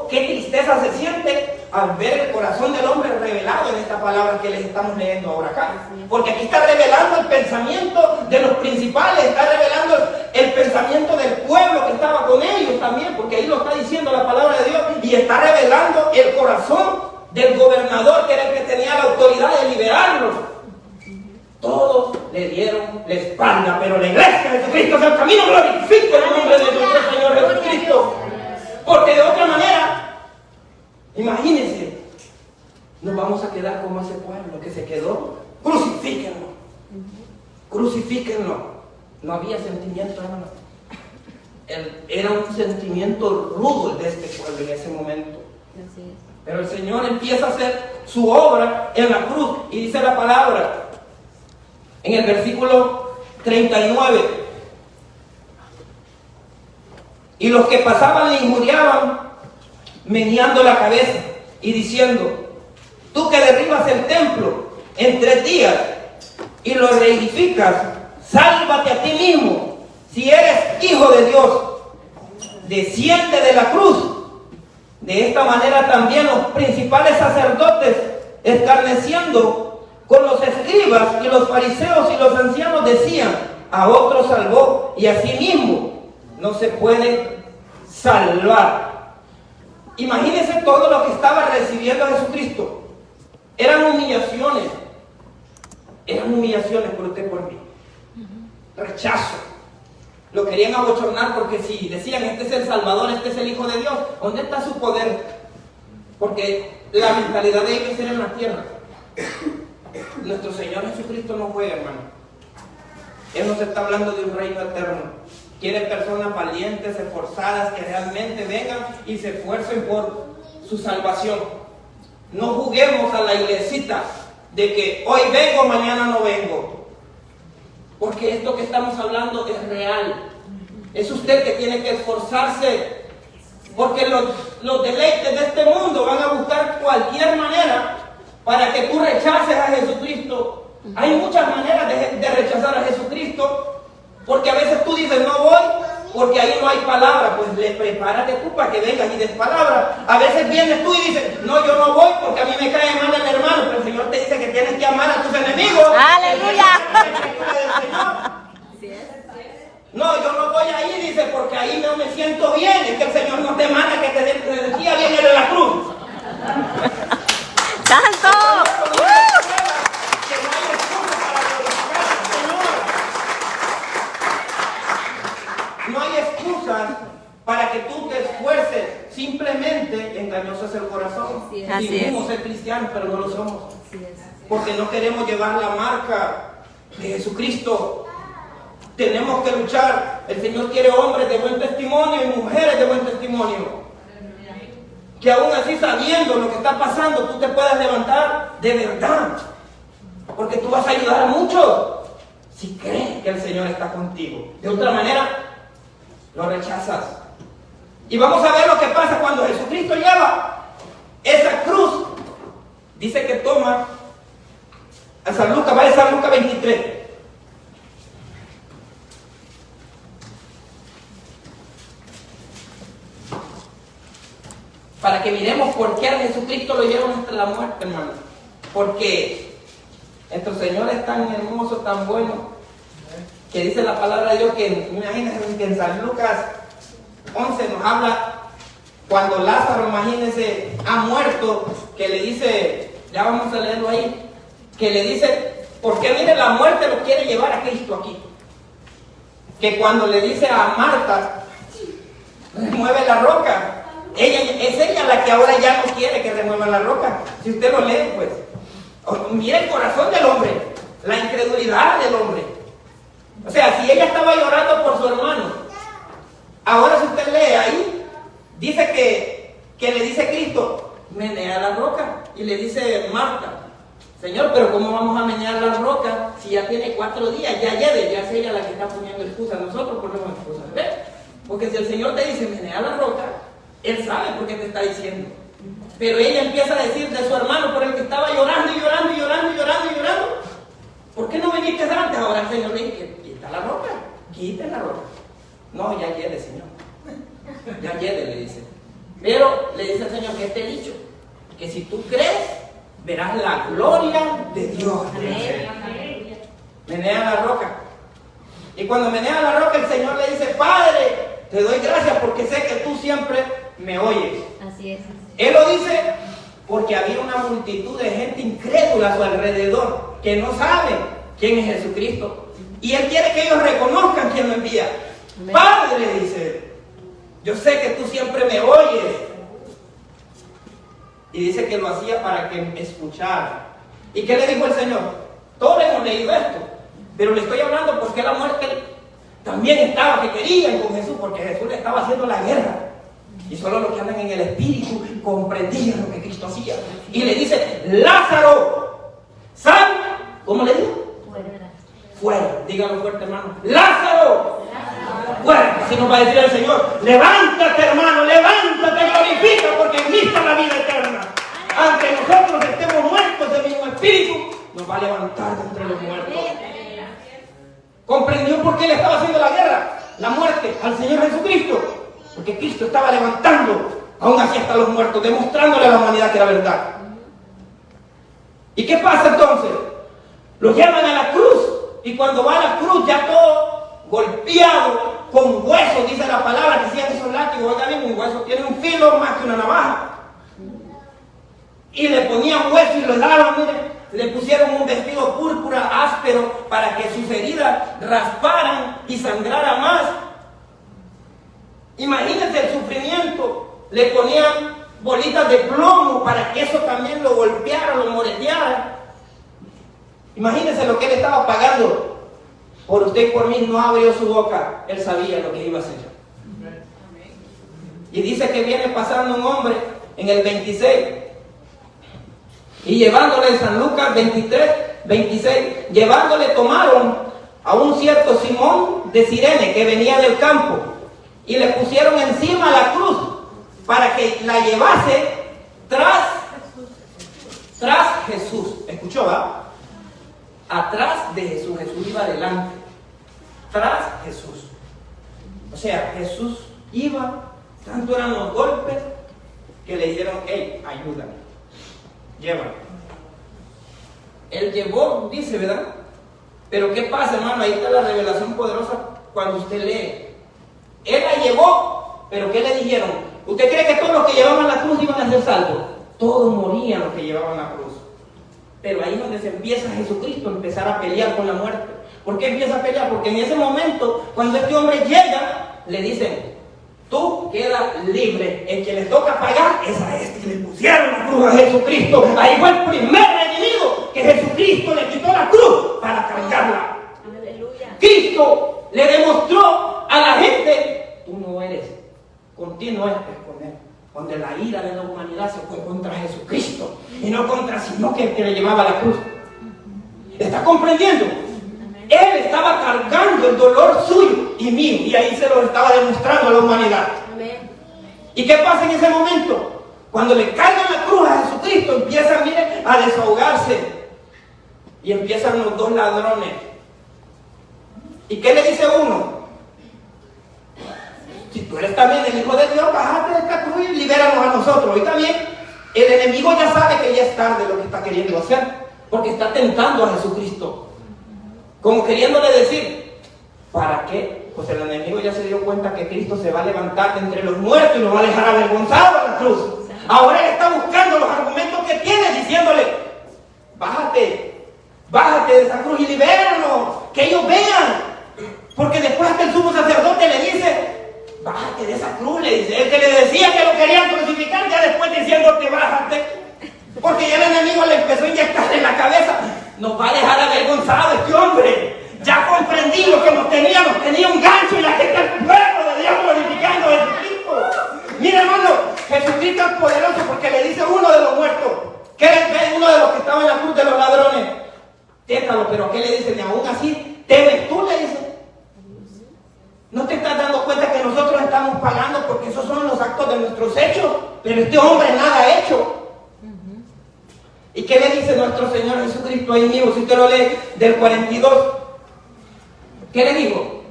qué tristeza se siente al ver el corazón del hombre revelado en esta palabra que les estamos leyendo ahora acá. Porque aquí está revelando el pensamiento de los principales, está revelando el pensamiento del pueblo que estaba con ellos también, porque ahí lo está diciendo la palabra de Dios, y está revelando el corazón del gobernador, que era el que tenía la autoridad de liberarlos. Todos le dieron la espalda, pero la iglesia de Jesucristo es el camino. Glorifica el nombre de nuestro Señor Jesucristo, porque de otra manera, imagínense, nos vamos a quedar como ese pueblo que se quedó. Crucifíquenlo, crucifíquenlo. No había sentimiento, hermano. Era un sentimiento rudo de este pueblo en ese momento. Así es. Pero el Señor empieza a hacer su obra en la cruz, y dice la palabra en el versículo 39: y los que pasaban le injuriaban, meneando la cabeza y diciendo: tú que derribas el templo en 3 días y lo reedificas, sálvate a ti mismo. Si eres hijo de Dios, desciende de la cruz. De esta manera también los principales sacerdotes, escarneciendo con los escribas y los fariseos y los ancianos, decían: a otro salvó y a sí mismo no se puede salvar. Imagínense todo lo que estaba recibiendo Jesucristo. Eran humillaciones por usted y por mí. Rechazo. Lo querían abochornar porque si decían: este es el Salvador, este es el Hijo de Dios, ¿dónde está su poder? Porque la mentalidad de ellos era en la tierra. Nuestro Señor Jesucristo no juega, hermano. Él nos está hablando de un reino eterno. Quiere personas valientes, esforzadas, que realmente vengan y se esfuercen por su salvación. No juguemos a la iglesita de que hoy vengo, mañana no vengo. Porque esto que estamos hablando es real. Es usted que tiene que esforzarse, porque los deleites de este mundo van a buscar cualquier manera para que tú rechaces a Jesucristo. Hay muchas maneras de rechazar a Jesucristo, porque a veces tú dices: no voy porque ahí no hay palabra. Pues prepárate tú para que vengas y des palabra. A veces vienes tú y dices: no, yo no voy porque a mí me cae mal el hermano, pero el Señor te dice que tienes que amar a tus enemigos. ¡Aleluya! No, yo no voy ahí, dice, porque ahí no me siento bien. Es que el Señor no te manda que te decía bien en la cruz. ¡Santo! No hay excusas para que tú te esfuerces. Simplemente engañoso es el corazón. Así es. Dijimos ser cristianos, pero no lo somos. Así es. Porque no queremos llevar la marca de Jesucristo. Tenemos que luchar. El Señor quiere hombres de buen testimonio y mujeres de buen testimonio. Que aún así, sabiendo lo que está pasando, tú te puedas levantar de verdad. Porque tú vas a ayudar a muchos si crees que el Señor está contigo. De otra manera, lo rechazas. Y vamos a ver lo que pasa cuando Jesucristo lleva esa cruz. Dice que toma a San Lucas, vaya a San Lucas 23. Para que miremos por qué a Jesucristo lo llevan hasta la muerte, hermano. Porque nuestro Señor es tan hermoso, tan bueno, que dice la palabra de Dios que, imagínense que en San Lucas 11 nos habla cuando Lázaro, imagínense, ha muerto, que le dice, ya vamos a leerlo ahí, que le dice, ¿por qué mire la muerte lo quiere llevar a Cristo aquí? Que cuando le dice a Marta, remueve la roca, es ella la que ahora ya no quiere que remueva la roca. Si usted lo lee, pues, mire el corazón del hombre, la incredulidad del hombre. O sea, si ella estaba llorando por su hermano, ahora si usted lee ahí, dice que le dice Cristo, menea la roca. Y le dice Marta, Señor, pero ¿cómo vamos a menear la roca si ya tiene 4 días? Ya es ella la que está poniendo excusas. Nosotros ponemos excusas, ¿ves? Porque si el Señor te dice menea la roca, Él sabe por qué te está diciendo. Pero ella empieza a decir de su hermano por el que estaba llorando y llorando y llorando y llorando y llorando. ¿Por qué no viniste antes? Ahora el Señor le dice, quita la roca, quita la roca. No, ya lleve, Señor. Ya lleve, le dice. Pero le dice al Señor, que te he dicho, que si tú crees, verás la gloria de Dios. Menea la roca. Y cuando menea la roca, el Señor le dice, Padre, te doy gracias porque sé que tú siempre me oyes. Así es. Él lo dice porque había una multitud de gente incrédula a su alrededor que no sabe quién es Jesucristo. Y Él quiere que ellos reconozcan quién lo envía. Amén. Padre, dice, yo sé que tú siempre me oyes. Y dice que lo hacía para que me escuchara. ¿Y qué le dijo el Señor? Todos hemos leído esto, pero le estoy hablando porque la muerte también estaba, que querían con Jesús, porque Jesús le estaba haciendo la guerra. Y solo los que andan en el Espíritu comprendían lo que Cristo hacía. Y le dice, Lázaro, sal. ¿Cómo le dijo? Fuera. Dígalo fuerte, hermano. Lázaro, fuera. Así nos va a decir el Señor. Levántate, hermano, levántate, glorifica, porque en mí está la vida eterna. Aunque nosotros estemos muertos del mismo Espíritu, nos va a levantar de entre los muertos. ¿Comprendió por qué le estaba haciendo la guerra, la muerte al Señor Jesucristo? Porque Cristo estaba levantando, aún así hasta los muertos, demostrándole a la humanidad que era verdad. ¿Y qué pasa entonces? Lo llevan a la cruz, y cuando va a la cruz ya todo golpeado, con huesos, dice la palabra, que decían esos látigos. Oiga bien, un hueso tiene un filo más que una navaja. Y le ponían hueso y lo daban, mire. Le pusieron un vestido púrpura áspero para que sus heridas rasparan y sangrara más. Imagínense el sufrimiento. Le ponían bolitas de plomo para que eso también lo golpeara, lo moreteara. Imagínense lo que él estaba pagando. Por usted y por mí no abrió su boca. Él sabía lo que iba a hacer. Y dice que viene pasando un hombre en el 26. Y llevándole en San Lucas 23, 26, llevándole tomaron a un cierto Simón de Cirene que venía del campo y le pusieron encima la cruz para que la llevase tras Jesús. ¿Escuchó, va? Atrás de Jesús. Jesús iba adelante. Tras Jesús. O sea, Jesús iba, tanto eran los golpes que le dijeron, hey, ayúdame. Llévalo. Él llevó, dice, ¿verdad? Pero ¿qué pasa, hermano? Ahí está la revelación poderosa cuando usted lee. Él la llevó, pero ¿qué le dijeron? ¿Usted cree que todos los que llevaban la cruz iban a ser salvos? Todos morían los que llevaban la cruz. Pero ahí es donde se empieza Jesucristo a empezar a pelear con la muerte. ¿Por qué empieza a pelear? Porque en ese momento, cuando este hombre llega, le dicen, tú quedas libre. El que le toca pagar es a este que le pusieron la cruz a Jesucristo. Ahí fue el primer redimido que Jesucristo le quitó la cruz para cargarla. Aleluya. Cristo le demostró a la gente, tú no eres continuamente con él. Donde la ira de la humanidad se fue contra Jesucristo y no contra sino que el que le llevaba la cruz. ¿Está comprendiendo? Él estaba cargando el dolor suyo y mío, y ahí se lo estaba demostrando a la humanidad. Amén. ¿Y qué pasa en ese momento? Cuando le cargan la cruz a Jesucristo, empiezan, mire, a desahogarse. Y empiezan los dos ladrones. ¿Y qué le dice uno? Si tú eres también el Hijo de Dios, bájate de esta cruz y libéranos a nosotros. Y también el enemigo ya sabe que ya es tarde lo que está queriendo hacer, porque está tentando a Jesucristo. Como queriéndole decir, ¿para qué? Pues el enemigo ya se dio cuenta que Cristo se va a levantar de entre los muertos y lo va a dejar avergonzado a la cruz. Ahora él está buscando los argumentos que tiene, diciéndole, bájate de esa cruz y libéranos, que ellos vean. Porque después hasta el sumo sacerdote le dice, bájate de esa cruz, le dice. El que le decía que lo querían crucificar, ya después diciéndote, bájate. Porque ya el enemigo le empezó a inyectar en la cabeza, nos va a dejar avergonzado este hombre. Ya comprendí lo que nos tenía un gancho y la gente al pueblo de Dios glorificando a Jesucristo. Mira, hermano, Jesucristo es poderoso porque le dice uno de los muertos, que es uno de los que estaba en la cruz de los ladrones, téntalo, pero ¿qué le dice? Ni aún así, ¿temes tú? Le dice. ¿No te estás dando cuenta que nosotros estamos pagando porque esos son los actos de nuestros hechos? Pero este hombre nada ha hecho. ¿Y qué le dice nuestro Señor Jesucristo ahí mismo? Si usted lo lee del 42, ¿qué le dijo?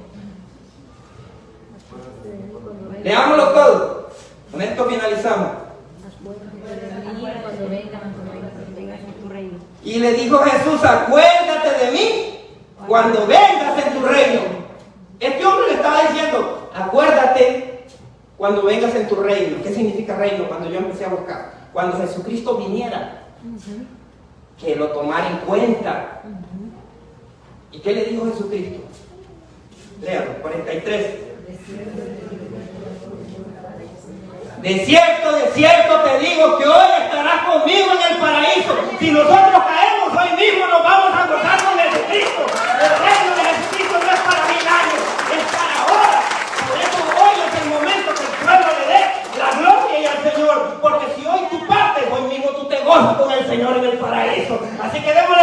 Leámoslo todo. Con esto finalizamos. Y le dijo Jesús, acuérdate de mí cuando vengas en tu reino. estaba diciendo, acuérdate cuando vengas en tu reino. ¿Qué significa reino? Cuando yo empecé a buscar. Cuando Jesucristo viniera, que lo tomara en cuenta. ¿Y qué le dijo Jesucristo? Léalo, 43. De cierto te digo que hoy estarás conmigo en el paraíso. Si nosotros caemos hoy mismo, nos vamos a gozar con Jesucristo. El reino de Jesucristo no es para 1000 años, es para ahora. Por eso hoy es el momento que el pueblo le dé la gloria y al Señor. Porque si hoy tú partes, hoy mismo tú te gozas con el Señor en el paraíso. Así que demos